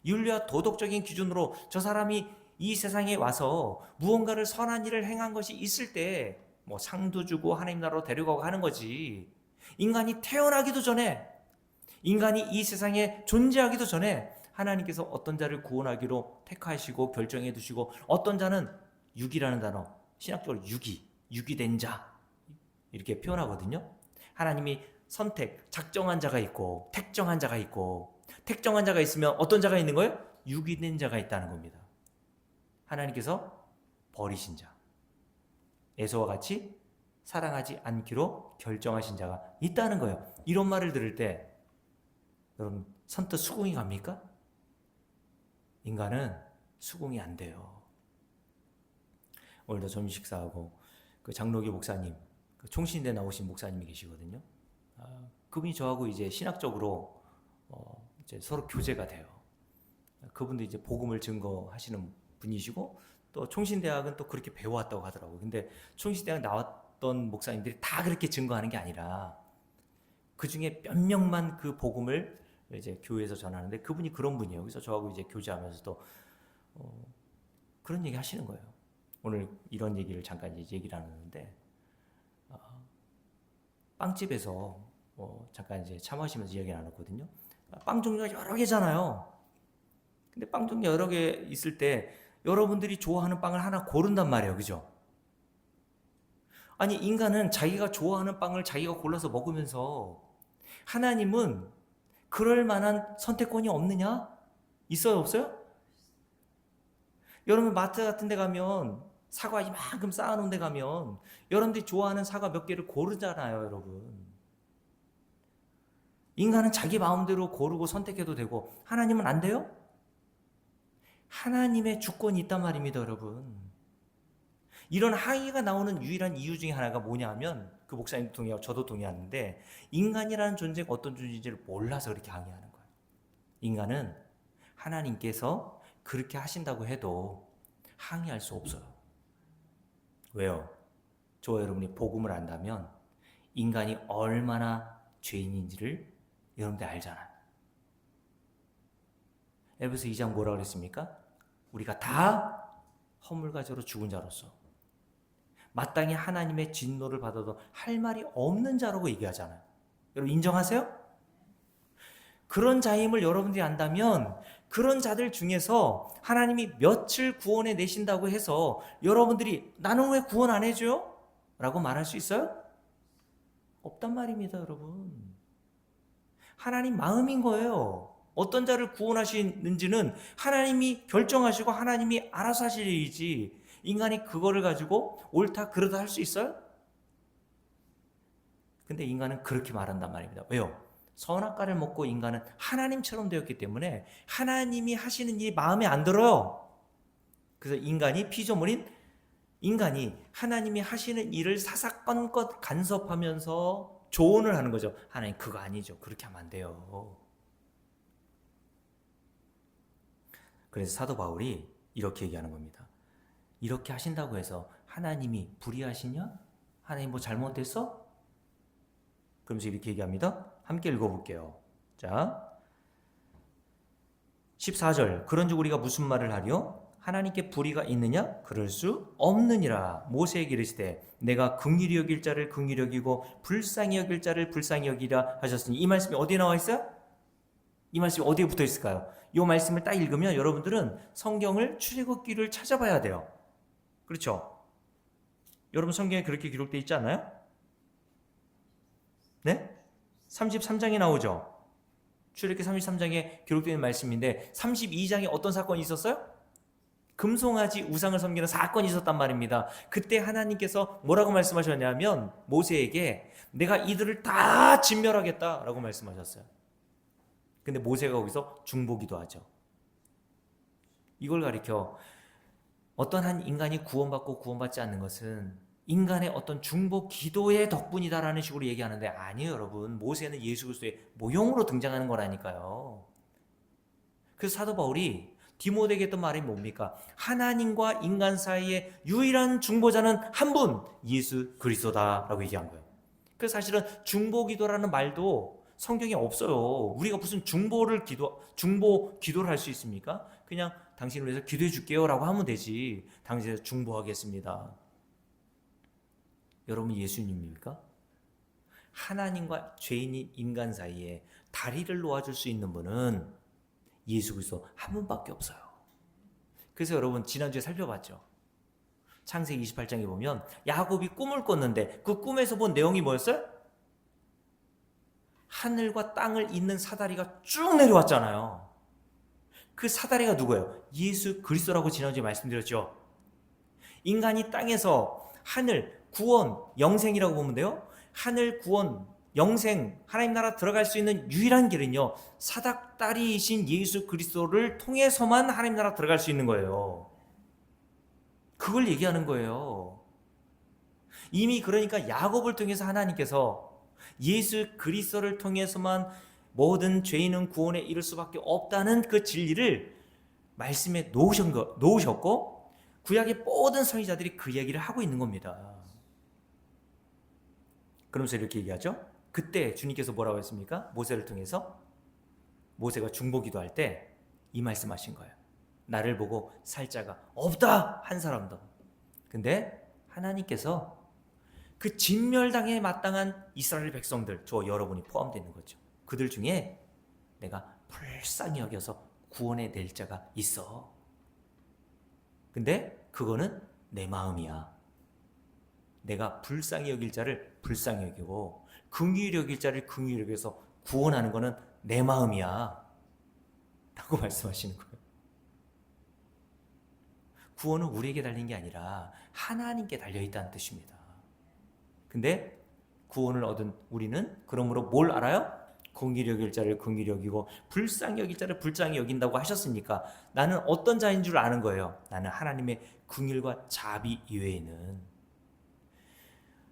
윤리와 도덕적인 기준으로 저 사람이 이 세상에 와서 무언가를 선한 일을 행한 것이 있을 때 뭐 상도 주고 하나님 나라로 데려가고 하는 거지. 인간이 태어나기도 전에, 인간이 이 세상에 존재하기도 전에 하나님께서 어떤 자를 구원하기로 택하시고 결정해 두시고, 어떤 자는 육이라는 단어, 신학적으로 육이 된 자 이렇게 표현하거든요. 하나님이 선택, 작정한 자가 있고 택정한 자가 있고, 택정한 자가 있으면 어떤 자가 있는 거예요? 육이 된 자가 있다는 겁니다. 하나님께서 버리신 자, 에서와 같이 사랑하지 않기로 결정하신 자가 있다는 거예요. 이런 말을 들을 때 여러분 선뜻 수긍이 갑니까? 인간은 수긍이 안 돼요. 오늘도 점심 식사하고 그 장로교 목사님, 그 총신대 나오신 목사님이 계시거든요. 그분이 저하고 이제 신학적으로 이제 서로 교제가 돼요. 그분도 이제 복음을 증거하시는 분이시고, 또 총신대학은 또 그렇게 배워왔다고 하더라고요. 근데 총신대학 나왔던 목사님들이 다 그렇게 증거하는 게 아니라 그 중에 몇 명만 그 복음을 이제 교회에서 전하는데, 그분이 그런 분이에요. 그래서 저하고 이제 교제하면서도 그런 얘기 하시는 거예요. 오늘 이런 얘기를 잠깐 이제 얘기를 나누는데, 빵집에서 잠깐 이제 차 마시면서 이야기 나눴거든요. 빵 종류가 여러 개잖아요. 근데 빵 종류 여러 개 있을 때 여러분들이 좋아하는 빵을 하나 고른단 말이에요. 그죠? 아니, 인간은 자기가 좋아하는 빵을 자기가 골라서 먹으면서, 하나님은 그럴 만한 선택권이 없느냐? 있어요, 없어요? 여러분 마트 같은 데 가면, 사과 이만큼 쌓아놓은 데 가면 여러분들이 좋아하는 사과 몇 개를 고르잖아요, 여러분. 인간은 자기 마음대로 고르고 선택해도 되고, 하나님은 안 돼요? 하나님의 주권이 있단 말입니다, 여러분. 이런 항의가 나오는 유일한 이유 중에 하나가 뭐냐 하면, 그 목사님도 동의하고 저도 동의하는데, 인간이라는 존재가 어떤 존재인지를 몰라서 그렇게 항의하는 거예요. 인간은 하나님께서 그렇게 하신다고 해도 항의할 수 없어요. 왜요? 저와 여러분이 복음을 안다면 인간이 얼마나 죄인인지를 여러분들 알잖아요. 에베소 2장 뭐라고 그랬습니까? 우리가 다 허물과 죄로 죽은 자로서 마땅히 하나님의 진노를 받아도 할 말이 없는 자라고 얘기하잖아요. 여러분 인정하세요? 그런 자임을 여러분들이 안다면, 그런 자들 중에서 하나님이 며칠 구원해 내신다고 해서 여러분들이 나는 왜 구원 안 해줘요? 라고 말할 수 있어요? 없단 말입니다, 여러분. 하나님 마음인 거예요. 어떤 자를 구원하시는지는 하나님이 결정하시고 하나님이 알아서 하실 일이지, 인간이 그거를 가지고 옳다 그러다 할 수 있어요? 근데 인간은 그렇게 말한단 말입니다. 왜요? 선악과를 먹고 인간은 하나님처럼 되었기 때문에 하나님이 하시는 일이 마음에 안 들어요. 그래서 인간이, 피조물인 인간이 하나님이 하시는 일을 사사건건 간섭하면서 조언을 하는 거죠. 하나님 그거 아니죠. 그렇게 하면 안 돼요. 그래서 사도 바울이 이렇게 얘기하는 겁니다. 이렇게 하신다고 해서 하나님이 불의하시냐? 하나님 뭐 잘못했어? 그러면서 이렇게 얘기합니다. 함께 읽어볼게요. 자, 14절 그런즉 우리가 무슨 말을 하리요? 하나님께 불의가 있느냐? 그럴 수 없느니라. 모세에게 이르시되 내가 긍휼히 여길 자를 긍휼히 여기고 불쌍히 여길 자를 불쌍히 여기라 하셨으니, 이 말씀이 어디에 나와 있어요? 이 말씀이 어디에 붙어 있을까요? 이 말씀을 딱 읽으면 여러분들은 성경을 출애굽기를 찾아봐야 돼요. 그렇죠? 여러분 성경에 그렇게 기록되어 있지 않나요? 네? 33장에 나오죠. 출애굽기 33장에 기록되어 있는 말씀인데 32장에 어떤 사건이 있었어요? 금송아지 우상을 섬기는 사건이 있었단 말입니다. 그때 하나님께서 뭐라고 말씀하셨냐면 모세에게 내가 이들을 다 진멸하겠다라고 말씀하셨어요. 근데 모세가 거기서 중보기도 하죠. 이걸 가리켜 어떤 한 인간이 구원받고 구원받지 않는 것은 인간의 어떤 중보 기도의 덕분이다라는 식으로 얘기하는데 아니에요, 여러분. 모세는 예수 그리스도의 모형으로 등장하는 거라니까요. 그래서 사도 바울이 디모데에게 했던 말이 뭡니까? 하나님과 인간 사이의 유일한 중보자는 한 분, 예수 그리스도다라고 얘기한 거예요. 그래서 사실은 중보 기도라는 말도 성경에 없어요. 우리가 무슨 중보 기도를 할 수 있습니까? 그냥 당신을 위해서 기도해 줄게요라고 하면 되지. 당신에서 중보하겠습니다. 여러분 예수님입니까? 하나님과 죄인인 인간 사이에 다리를 놓아줄 수 있는 분은 예수 그리스도 한 분밖에 없어요. 그래서 여러분 지난주에 살펴봤죠. 창세기 28장에 보면 야곱이 꿈을 꿨는데 그 꿈에서 본 내용이 뭐였어요? 하늘과 땅을 잇는 사다리가 쭉 내려왔잖아요. 그 사다리가 누구예요? 예수 그리스도라고 지난주에 말씀드렸죠. 인간이 땅에서 하늘, 구원, 영생이라고 보면 돼요. 하늘, 구원, 영생, 하나님 나라 들어갈 수 있는 유일한 길은요, 사닥다리이신 예수 그리스도를 통해서만 하나님 나라 들어갈 수 있는 거예요. 그걸 얘기하는 거예요. 이미 그러니까 야곱을 통해서 하나님께서 예수 그리스도를 통해서만 모든 죄인은 구원에 이를 수밖에 없다는 그 진리를 말씀에 놓으셨고 구약의 모든 선지자들이 그 얘기를 하고 있는 겁니다. 그러면서 이렇게 얘기하죠. 그때 주님께서 뭐라고 했습니까? 모세를 통해서 모세가 중보기도할 때 이 말씀하신 거예요. 나를 보고 살 자가 없다 한 사람도. 근데 하나님께서 그 진멸당에 마땅한 이스라엘 백성들, 저 여러분이 포함되어 있는 거죠. 그들 중에 내가 불쌍히 여겨서 구원해 낼 자가 있어. 근데 그거는 내 마음이야. 내가 불쌍히 여길 자를 불쌍히 여기고 긍휼히 여길 자를 긍휼히 여겨서 구원하는 거는 내 마음이야 라고 말씀하시는 거예요. 구원은 우리에게 달린 게 아니라 하나님께 달려있다는 뜻입니다. 근데 구원을 얻은 우리는 그러므로 뭘 알아요? 긍휼히 여길 자를 긍휼히 여기고 불쌍히 여길 자를 불쌍히 여긴다고 하셨으니까 나는 어떤 자인 줄 아는 거예요. 나는 하나님의 긍휼과 자비 이외에는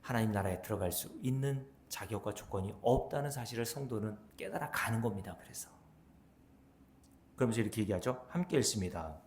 하나님 나라에 들어갈 수 있는 자격과 조건이 없다는 사실을 성도는 깨달아 가는 겁니다. 그래서 그러면서 이렇게 얘기하죠. 함께 읽습니다.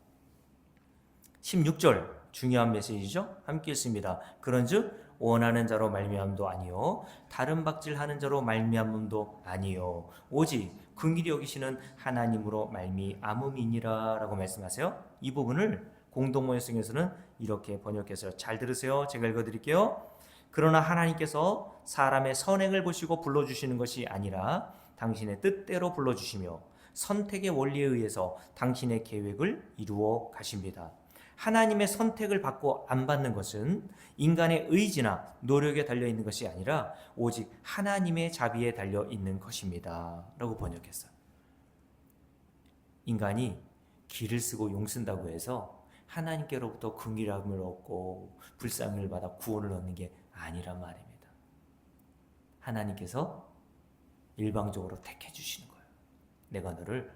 16절 중요한 메시지죠. 함께 읽습니다. 그런즉 원하는 자로 말미암도 아니요 다른 박질하는 자로 말미암음도 아니요 오직 긍휼히 여기시는 하나님으로 말미암음이니라 라고 말씀하세요. 이 부분을 공동번역성에서는 이렇게 번역해서 잘 들으세요. 제가 읽어드릴게요. 그러나 하나님께서 사람의 선행을 보시고 불러주시는 것이 아니라 당신의 뜻대로 불러주시며 선택의 원리에 의해서 당신의 계획을 이루어 가십니다. 하나님의 선택을 받고 안 받는 것은 인간의 의지나 노력에 달려있는 것이 아니라 오직 하나님의 자비에 달려있는 것입니다 라고 번역했어요. 인간이 길을 쓰고 용 쓴다고 해서 하나님께로부터 긍휼함을 얻고 불쌍을 받아 구원을 얻는 게 아니란 말입니다. 하나님께서 일방적으로 택해 주시는 거예요. 내가 너를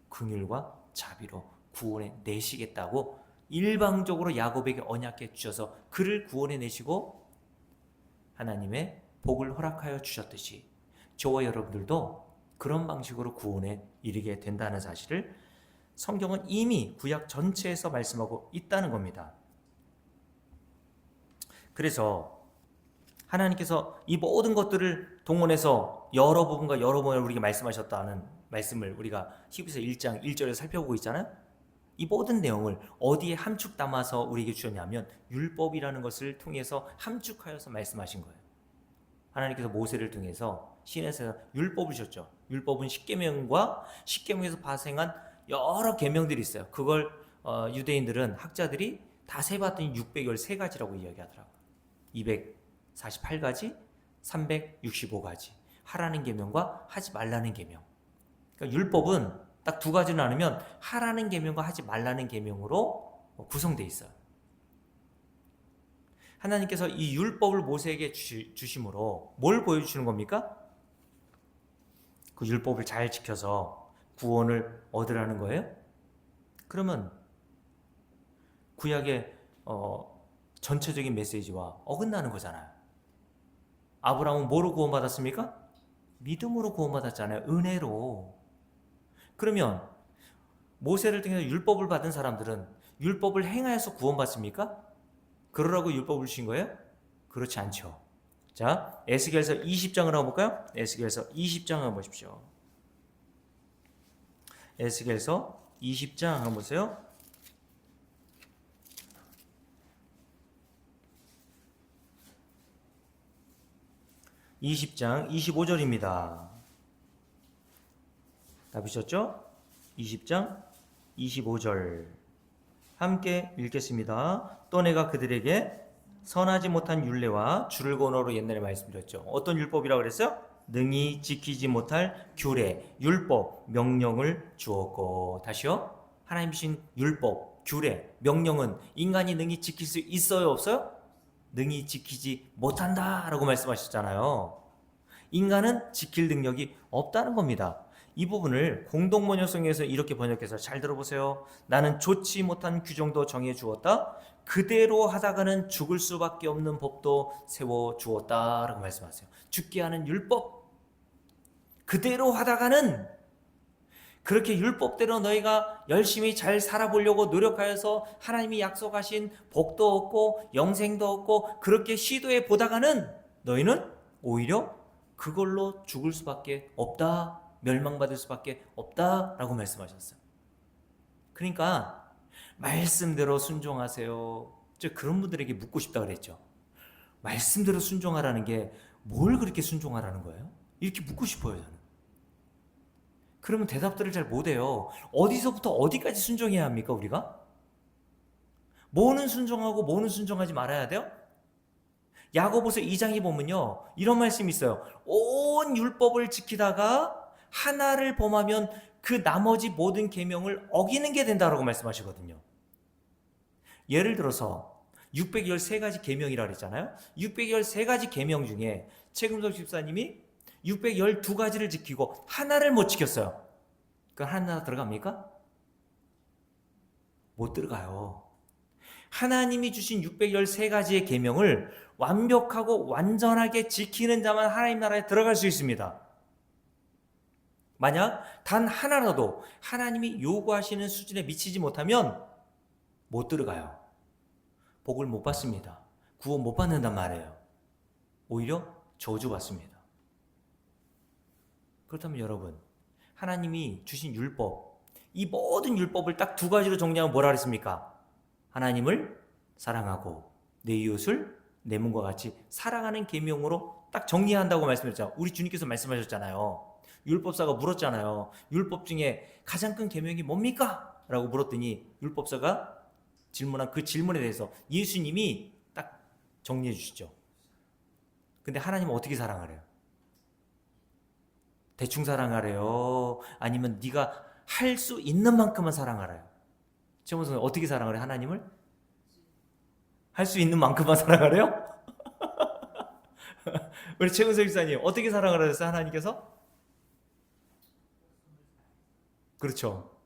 긍휼과 자비로 구원해 내시겠다고 일방적으로 야곱에게 언약해 주셔서 그를 구원해 내시고 하나님의 복을 허락하여 주셨듯이 저와 여러분들도 그런 방식으로 구원에 이르게 된다는 사실을 성경은 이미 구약 전체에서 말씀하고 있다는 겁니다. 그래서 하나님께서 이 모든 것들을 동원해서 여러 부분과 여러 번을 우리에게 말씀하셨다는 말씀을 우리가 히브리서 1장 1절에서 살펴보고 있잖아요. 이 모든 내용을 어디에 함축 담아서 우리에게 주셨냐면 율법이라는 것을 통해서 함축하여서 말씀하신 거예요. 하나님께서 모세를 통해서 시내에서 율법을 주셨죠. 율법은 십계명과 십계명에서 발생한 여러 계명들이 있어요. 그걸 유대인들은 학자들이 다 세봤더니 613가지라고 이야기하더라고요. 248가지, 365가지. 하라는 계명과 하지 말라는 계명. 그러니까 율법은 딱 두 가지를 나누면 하라는 계명과 하지 말라는 계명으로 구성되어 있어요. 하나님께서 이 율법을 모세에게 주심으로 뭘 보여주시는 겁니까? 그 율법을 잘 지켜서 구원을 얻으라는 거예요? 그러면 구약의 전체적인 메시지와 어긋나는 거잖아요. 아브라함은 뭐로 구원받았습니까? 믿음으로 구원받았잖아요. 은혜로. 그러면 모세를 통해서 율법을 받은 사람들은 율법을 행하여서 구원받습니까? 그러라고 율법을 주신 거예요? 그렇지 않죠. 자, 에스겔서 20장을 한번 볼까요? 에스겔서 20장 한번 보십시오. 에스겔서 20장 한번 보세요. 20장 25절입니다. 다 보셨죠? 20장 25절 함께 읽겠습니다. 또 내가 그들에게 선하지 못한 율례와 줄을 건어로 옛날에 말씀드렸죠. 어떤 율법이라고 그랬어요? 능히 지키지 못할 규례, 율법, 명령을 주었고. 다시요. 하나님 주신 율법, 규례, 명령은 인간이 능히 지킬 수 있어요, 없어요? 능히 지키지 못한다 라고 말씀하셨잖아요. 인간은 지킬 능력이 없다는 겁니다. 이 부분을 공동번역성에서 이렇게 번역해서 잘 들어보세요. 나는 좋지 못한 규정도 정해 주었다. 그대로 하다가는 죽을 수밖에 없는 법도 세워 주었다 라고 말씀하세요. 죽게 하는 율법, 그대로 하다가는, 그렇게 율법대로 너희가 열심히 잘 살아보려고 노력하여서 하나님이 약속하신 복도 얻고 영생도 얻고 그렇게 시도해 보다가는 너희는 오히려 그걸로 죽을 수밖에 없다, 멸망받을 수밖에 없다 라고 말씀하셨어요. 그러니까 말씀대로 순종하세요. 저 그런 분들에게 묻고 싶다 그랬죠. 말씀대로 순종하라는 게 뭘 그렇게 순종하라는 거예요? 이렇게 묻고 싶어요, 저는. 그러면 대답들을 잘 못해요. 어디서부터 어디까지 순종해야 합니까, 우리가? 뭐는 순종하고 뭐는 순종하지 말아야 돼요? 야고보서 2장에 보면요, 이런 말씀이 있어요. 온 율법을 지키다가 하나를 범하면 그 나머지 모든 계명을 어기는 게 된다라고 말씀하시거든요. 예를 들어서 613가지 계명이라고 그랬잖아요. 613가지 계명 중에 최금석 집사님이 612가지를 지키고 하나를 못 지켰어요. 그 하나 들어갑니까? 못 들어가요. 하나님이 주신 613가지의 계명을 완벽하고 완전하게 지키는 자만 하나님 나라에 들어갈 수 있습니다. 만약 단 하나라도 하나님이 요구하시는 수준에 미치지 못하면 못 들어가요. 복을 못 받습니다. 구원 못 받는단 말이에요. 오히려 저주받습니다. 그렇다면 여러분, 하나님이 주신 율법, 이 모든 율법을 딱 두 가지로 정리하면 뭐라 그랬습니까? 하나님을 사랑하고 내 이웃을 내 몸과 같이 사랑하는 계명으로 딱 정리한다고 말씀하셨죠. 우리 주님께서 말씀하셨잖아요. 율법사가 물었잖아요. 율법 중에 가장 큰 계명이 뭡니까? 라고 물었더니 율법사가 질문한 그 질문에 대해서 예수님이 딱 정리해 주시죠. 근데 하나님은 어떻게 사랑하래요? 대충 사랑하래요? 아니면 네가 할 수 있는 만큼만 사랑하래요? 최원성은 어떻게 사랑하래요? 하나님을? 할 수 있는 만큼만 사랑하래요? 우리 최은석 집사님 어떻게 사랑하셨어요? 하나님께서? 그렇죠.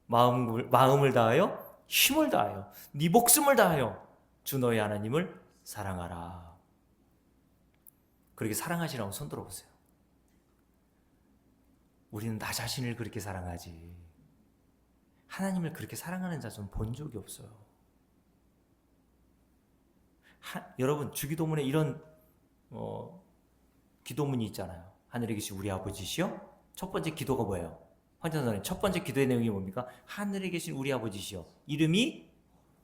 마음을 다하여 힘을 다하여 네 목숨을 다하여 주 너의 하나님을 사랑하라. 그렇게 사랑하시라고 손 들어보세요. 우리는 나 자신을 그렇게 사랑하지 하나님을 그렇게 사랑하는 자 좀 본 적이 없어요. 여러분 주기도문에 이런 기도문이 있잖아요. 하늘에 계신 우리 아버지시여. 첫 번째 기도가 뭐예요? 환자선언의 첫 번째 기도의 내용이 뭡니까? 하늘에 계신 우리 아버지시여 이름이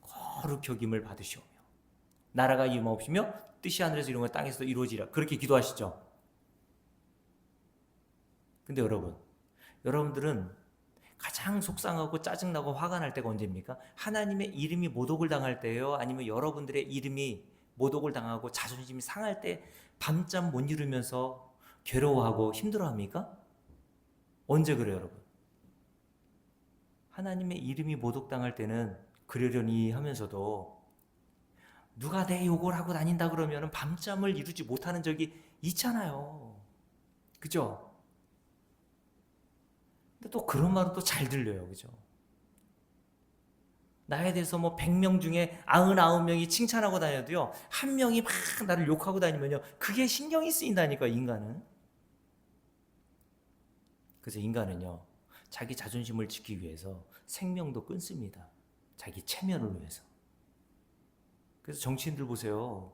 거룩히 여김을 받으시오며 나라가 임하옵시며 뜻이 하늘에서 이룬 것 땅에서도 이루어지라. 그렇게 기도하시죠. 근데 여러분들은 가장 속상하고 짜증나고 화가 날 때가 언제입니까? 하나님의 이름이 모독을 당할 때예요? 아니면 여러분들의 이름이 모독을 당하고 자존심이 상할 때 밤잠 못 이루면서 괴로워하고 힘들어합니까? 언제 그래요, 여러분? 하나님의 이름이 모독당할 때는 그러려니 하면서도 누가 내 욕을 하고 다닌다 그러면 밤잠을 이루지 못하는 적이 있잖아요. 그죠? 근데 또 그런 말은 또 잘 들려요. 그죠? 나에 대해서 뭐 100명 중에 99명이 칭찬하고 다녀도요, 한 명이 막 나를 욕하고 다니면요, 그게 신경이 쓰인다니까, 인간은. 그래서 인간은요, 자기 자존심을 지키기 위해서 생명도 끊습니다. 자기 체면을 위해서. 그래서 정치인들 보세요.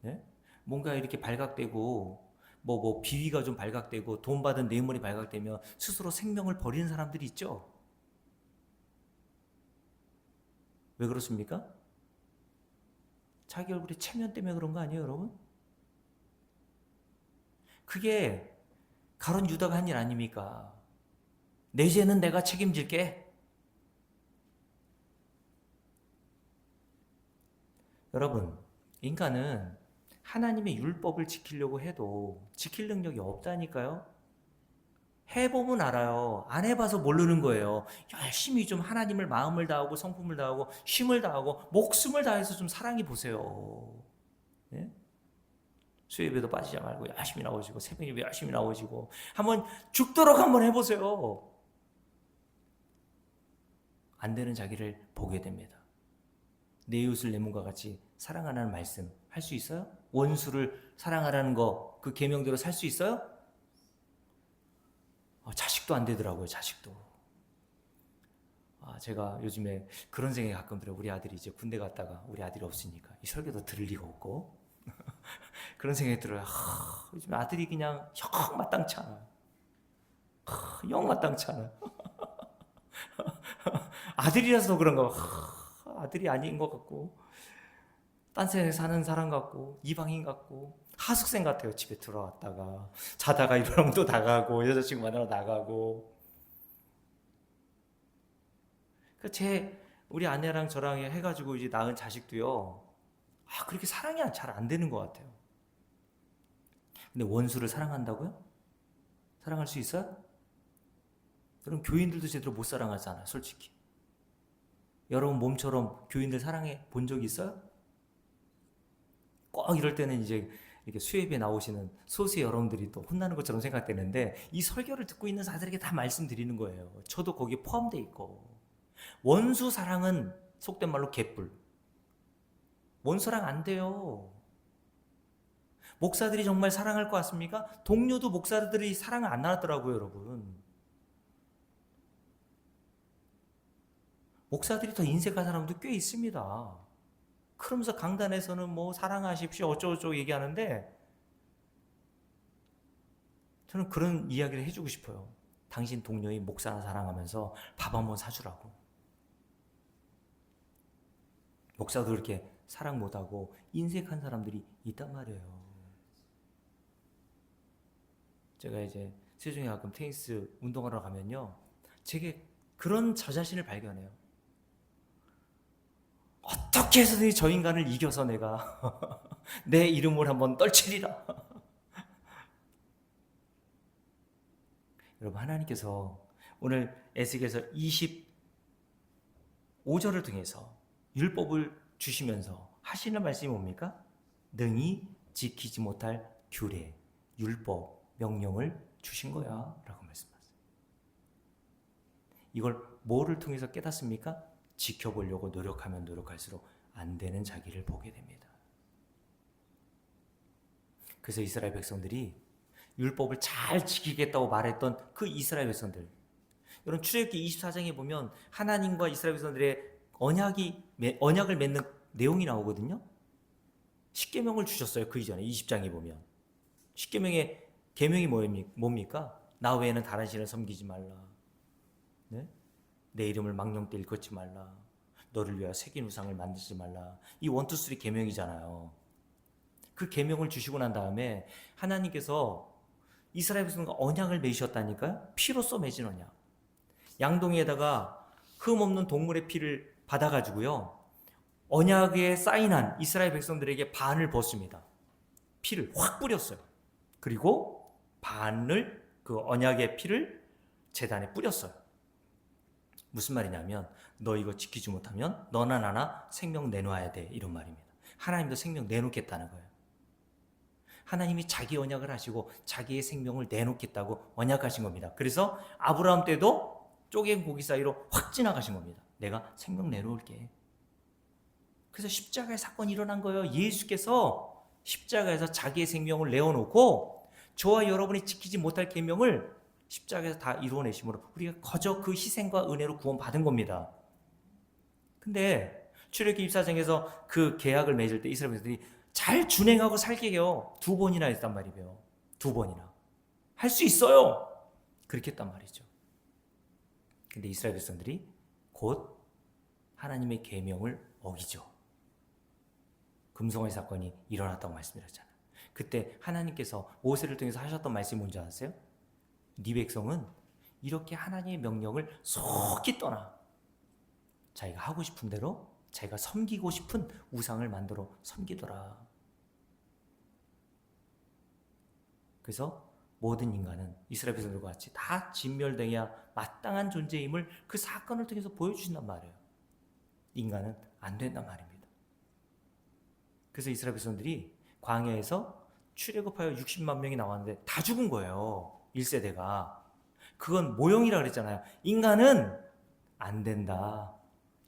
네? 뭔가 이렇게 발각되고, 비위가 좀 발각되고, 돈 받은 뇌물이 발각되면 스스로 생명을 버리는 사람들이 있죠? 왜 그렇습니까? 자기 얼굴에 체면 때문에 그런 거 아니에요, 여러분? 그게 가룟 유다가 한 일 아닙니까? 내 죄는 내가 책임질게. 여러분, 인간은 하나님의 율법을 지키려고 해도 지킬 능력이 없다니까요? 해보면 알아요. 안 해봐서 모르는 거예요. 열심히 좀 하나님을 마음을 다하고 성품을 다하고 쉼을 다하고 목숨을 다해서 좀 사랑해 보세요. 네? 수예배도 빠지지 말고 열심히 나오시고 새벽 예배 열심히 나오시고 한번 죽도록 한번 해보세요. 안 되는 자기를 보게 됩니다. 내 이웃을 내 몸과 같이 사랑하라는 말씀 할 수 있어요? 원수를 사랑하라는 거 그 계명대로 살 수 있어요? 자식도 안 되더라고요. 자식도. 제가 요즘에 그런 생각이 가끔 들어요. 우리 아들이 이제 군대 갔다가 우리 아들이 없으니까 이 설교도 들을 리가 없고 그런 생각이 들어요. 요즘 아들이 그냥 영 마땅치 않아. 영 마땅치 않아. 아들이라서 그런가 봐. 아들이 아닌 것 같고 딴 세상에 사는 사람 같고 이방인 같고 하숙생 같아요. 집에 들어왔다가 자다가 일어나면 또 나가고 여자친구 만나러 나가고. 우리 아내랑 저랑 해가지고 이제 낳은 자식도요. 그렇게 사랑이 잘 안 되는 것 같아요. 근데 원수를 사랑한다고요? 사랑할 수 있어요? 여러분 교인들도 제대로 못 사랑하잖아요. 솔직히. 여러분 몸처럼 교인들 사랑해 본 적이 있어요? 꼭 이럴 때는 이제 이렇게 수예비에 나오시는 소수의 여러분들이 또 혼나는 것처럼 생각되는데 이 설교를 듣고 있는 자들에게 다 말씀드리는 거예요. 저도 거기에 포함되어 있고. 원수 사랑은 속된 말로 개뿔. 원수랑 안 돼요. 목사들이 정말 사랑할 것 같습니까? 동료도 목사들이 사랑을 안 나눴더라고요, 여러분. 목사들이 더 인색한 사람도 꽤 있습니다. 그러면서 강단에서는 뭐 사랑하십시오 어쩌고저쩌고 얘기하는데 저는 그런 이야기를 해주고 싶어요. 당신 동료의 목사나 사랑하면서 밥 한번 사주라고. 목사도 그렇게 사랑 못하고 인색한 사람들이 있단 말이에요. 제가 이제 세종에 가끔 테니스 운동하러 가면요, 제게 그런 저 자신을 발견해요. 어떻게 해서든지 저 인간을 이겨서 내가 내 이름을 한번 떨치리라. 여러분, 하나님께서 오늘 에스겔서 25절을 통해서 율법을 주시면서 하시는 말씀이 뭡니까? 능히 지키지 못할 규례, 율법, 명령을 주신 거야 라고 말씀하세요. 이걸 뭐를 통해서 깨닫습니까? 지켜보려고 노력하면 노력할수록 안 되는 자기를 보게 됩니다. 그래서 이스라엘 백성들이 율법을 잘 지키겠다고 말했던 그 이스라엘 백성들, 여러분 출애굽기 24장에 보면 하나님과 이스라엘 백성들의 언약을 맺는 내용이 나오거든요. 십계명을 주셨어요. 그 이전에 20장에 보면 십계명의 계명이 뭡니까? 나 외에는 다른 신을 섬기지 말라. 네? 내 이름을 망령 때 일컫지 말라. 너를 위하여 새긴 우상을 만들지 말라. 이 1, 2, 3 계명이잖아요. 그 계명을 주시고 난 다음에 하나님께서 이스라엘 백성과 언약을 맺으셨다니까요. 피로써 맺은 언약. 양동이에다가 흠 없는 동물의 피를 받아가지고요, 언약에 사인한 이스라엘 백성들에게 반을 벗습니다. 피를 확 뿌렸어요. 그리고 반을 그 언약의 피를 제단에 뿌렸어요. 무슨 말이냐면 너 이거 지키지 못하면 너나 나나 생명 내놓아야 돼, 이런 말입니다. 하나님도 생명 내놓겠다는 거예요. 하나님이 자기 언약을 하시고 자기의 생명을 내놓겠다고 언약하신 겁니다. 그래서 아브라함 때도 쪼갠 고기 사이로 확 지나가신 겁니다. 내가 생명 내놓을게. 그래서 십자가의 사건이 일어난 거예요. 예수께서 십자가에서 자기의 생명을 내어놓고 저와 여러분이 지키지 못할 계명을 십자가에서 다 이루어내심으로 우리가 거저 그 희생과 은혜로 구원받은 겁니다. 근데 출애굽기 24장에서 그 계약을 맺을 때 이스라엘 백성들이 잘 준행하고 살게 해요. 2번이나 했단 말이에요. 2번이나. 할 수 있어요. 그렇게 했단 말이죠. 근데 이스라엘 백성들이 곧 하나님의 계명을 어기죠. 금송아지 사건이 일어났다고 말씀드렸잖아요. 그때 하나님께서 모세를 통해서 하셨던 말씀이 뭔지 아세요? 네 백성은 이렇게 하나님의 명령을 속히 떠나 자기가 하고 싶은 대로 자기가 섬기고 싶은 우상을 만들어 섬기더라. 그래서 모든 인간은 이스라엘 백성들과 같이 다 진멸되어야 마땅한 존재임을 그 사건을 통해서 보여주신단 말이에요. 인간은 안 된단 말입니다. 그래서 이스라엘 백성들이 광야에서 출애굽하여 60만 명이 나왔는데 다 죽은 거예요. 1세대가. 그건 모형이라 그랬잖아요. 인간은 안 된다.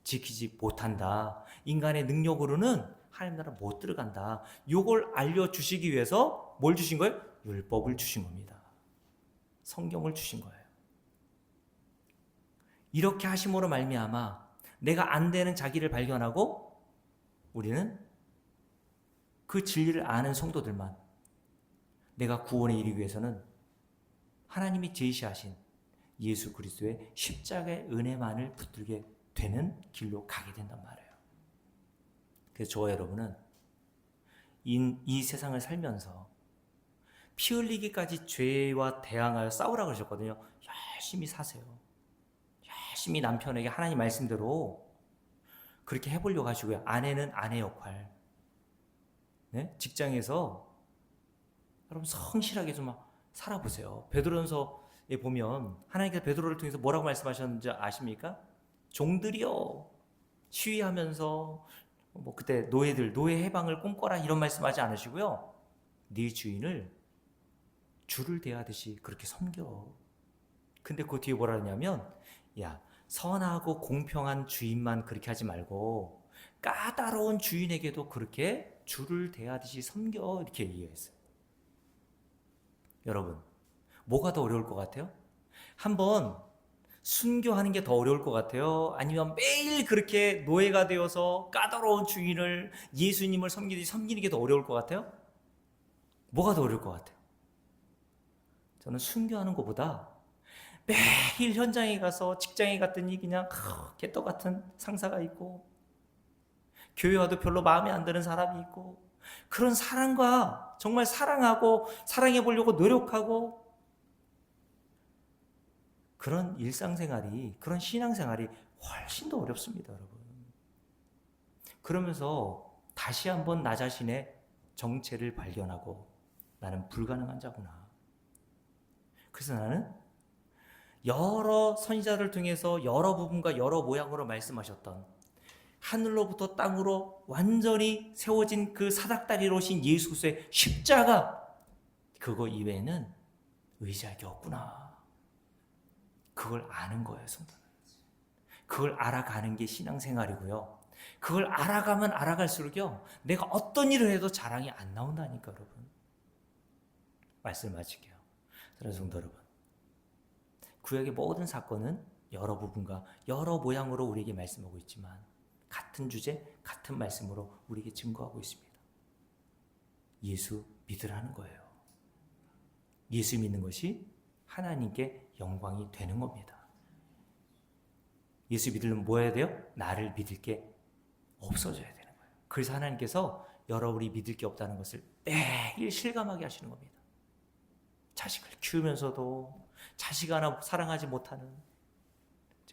지키지 못한다. 인간의 능력으로는 하나님 나라 못 들어간다. 요걸 알려주시기 위해서 뭘 주신 거예요? 율법을 주신 겁니다. 성경을 주신 거예요. 이렇게 하심으로 말미암아 내가 안 되는 자기를 발견하고 우리는 그 진리를 아는 성도들만 내가 구원에 이르기 위해서는 하나님이 제시하신 예수 그리스도의 십자가의 은혜만을 붙들게 되는 길로 가게 된단 말이에요. 그래서 저와 여러분은 이 세상을 살면서 피 흘리기까지 죄와 대항하여 싸우라 그러셨거든요. 열심히 사세요. 열심히 남편에게 하나님 말씀대로 그렇게 해보려고 하시고요. 아내는 아내 역할. 네? 직장에서 여러분 성실하게 좀 살아보세요. 베드로전서에 보면 하나님께서 베드로를 통해서 뭐라고 말씀하셨는지 아십니까? 종들이여 시위하면서 그때 노예들 노예 해방을 꿈꿔라 이런 말씀하지 않으시고요. 네 주인을 주를 대하듯이 그렇게 섬겨. 근데 그 뒤에 뭐라 하냐면 야 선하고 공평한 주인만 그렇게 하지 말고 까다로운 주인에게도 그렇게 주를 대하듯이 섬겨, 이렇게 얘기했어요. 여러분 뭐가 더 어려울 것 같아요? 한번 순교하는 게 더 어려울 것 같아요? 아니면 매일 그렇게 노예가 되어서 까다로운 주인을 예수님을 섬기듯이 섬기는 게 더 어려울 것 같아요? 뭐가 더 어려울 것 같아요? 저는 순교하는 것보다 매일 현장에 가서 직장에 갔더니 그냥 개떡 같은 상사가 있고 교회 와도 별로 마음에 안 드는 사람이 있고 그런 사랑과 정말 사랑하고 사랑해 보려고 노력하고 그런 일상생활이 그런 신앙생활이 훨씬 더 어렵습니다, 여러분. 그러면서 다시 한번 나 자신의 정체를 발견하고 나는 불가능한 자구나. 그래서 나는 여러 선지자를 통해서 여러 부분과 여러 모양으로 말씀하셨던 하늘로부터 땅으로 완전히 세워진 그 사닥다리로 오신 예수 그리스도의 십자가 그거 이외에는 의지할 게 없구나. 그걸 아는 거예요, 성도는. 그걸 알아가는 게 신앙생활이고요. 그걸 알아가면 알아갈수록요 내가 어떤 일을 해도 자랑이 안 나온다니까, 여러분. 말씀 마칠게요. 사랑하는 성도 여러분, 구약의 모든 사건은 여러 부분과 여러 모양으로 우리에게 말씀하고 있지만 같은 주제, 같은 말씀으로 우리에게 증거하고 있습니다. 예수 믿으라는 거예요. 예수 믿는 것이 하나님께 영광이 되는 겁니다. 예수 믿으려면 뭐 해야 돼요? 나를 믿을 게 없어져야 되는 거예요. 그래서 하나님께서 여러분이 믿을 게 없다는 것을 매일 실감하게 하시는 겁니다. 자식을 키우면서도 자식 하나 사랑하지 못하는,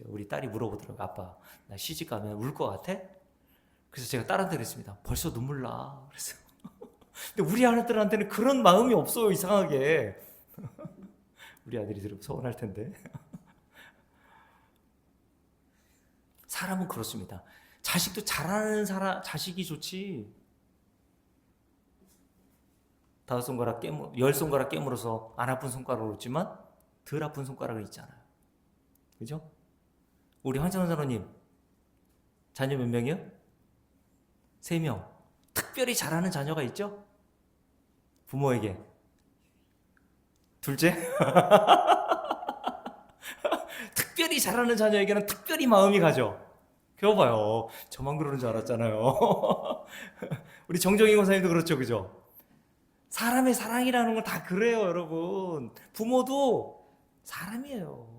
우리 딸이 물어보더라고요. 아빠, 나 시집 가면 울 것 같아? 그래서 제가 딸한테 그랬습니다. 벌써 눈물 나. 그래서 근데 우리 아들한테는 그런 마음이 없어요, 이상하게. 우리 아들이 들으면 서운할 텐데. 사람은 그렇습니다. 자식도 잘하는 자식이 좋지. 5손가락 10손가락 깨물어서 안 아픈 손가락으로 있지만 덜 아픈 손가락은 있잖아요. 그죠? 우리 황찬원 장로님 자녀 몇 명이요? 3명. 특별히 잘하는 자녀가 있죠? 부모에게. 둘째? 특별히 잘하는 자녀에게는 특별히 마음이 가죠. 겨봐요. 저만 그러는 줄 알았잖아요. 우리 정정희 권사님도 그렇죠, 그죠? 사람의 사랑이라는 건 다 그래요, 여러분. 부모도 사람이에요.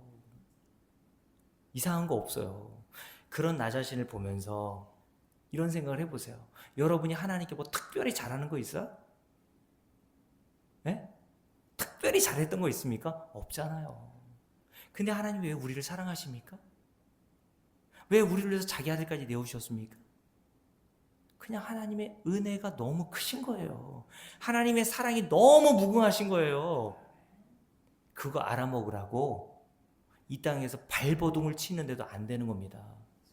이상한 거 없어요. 그런 나 자신을 보면서 이런 생각을 해보세요. 여러분이 하나님께 뭐 특별히 잘하는 거 있어요? 네? 특별히 잘했던 거 있습니까? 없잖아요. 근데 하나님 왜 우리를 사랑하십니까? 왜 우리를 위해서 자기 아들까지 내어주셨습니까? 그냥 하나님의 은혜가 너무 크신 거예요. 하나님의 사랑이 너무 무궁하신 거예요. 그거 알아먹으라고 이 땅에서 발버둥을 치는데도 안 되는 겁니다.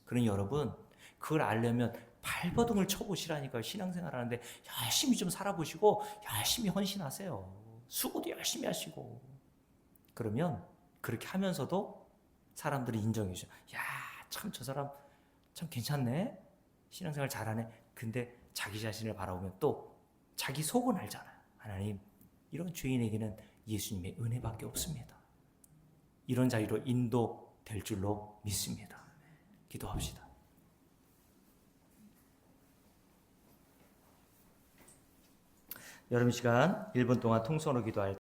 그러니 여러분, 그걸 알려면 발버둥을 쳐보시라니까요. 신앙생활 하는데 열심히 좀 살아보시고 열심히 헌신하세요. 수고도 열심히 하시고. 그러면 그렇게 하면서도 사람들이 인정해 줘요. 야, 참 저 사람 참 괜찮네. 신앙생활 잘하네. 근데 자기 자신을 바라보면 또 자기 속은 알잖아요. 하나님, 이런 죄인에게는 예수님의 은혜밖에 없습니다. 이런 자리로 인도될 줄로 믿습니다. 기도합시다. 여러분 시간 1분 동안 통성으로 기도할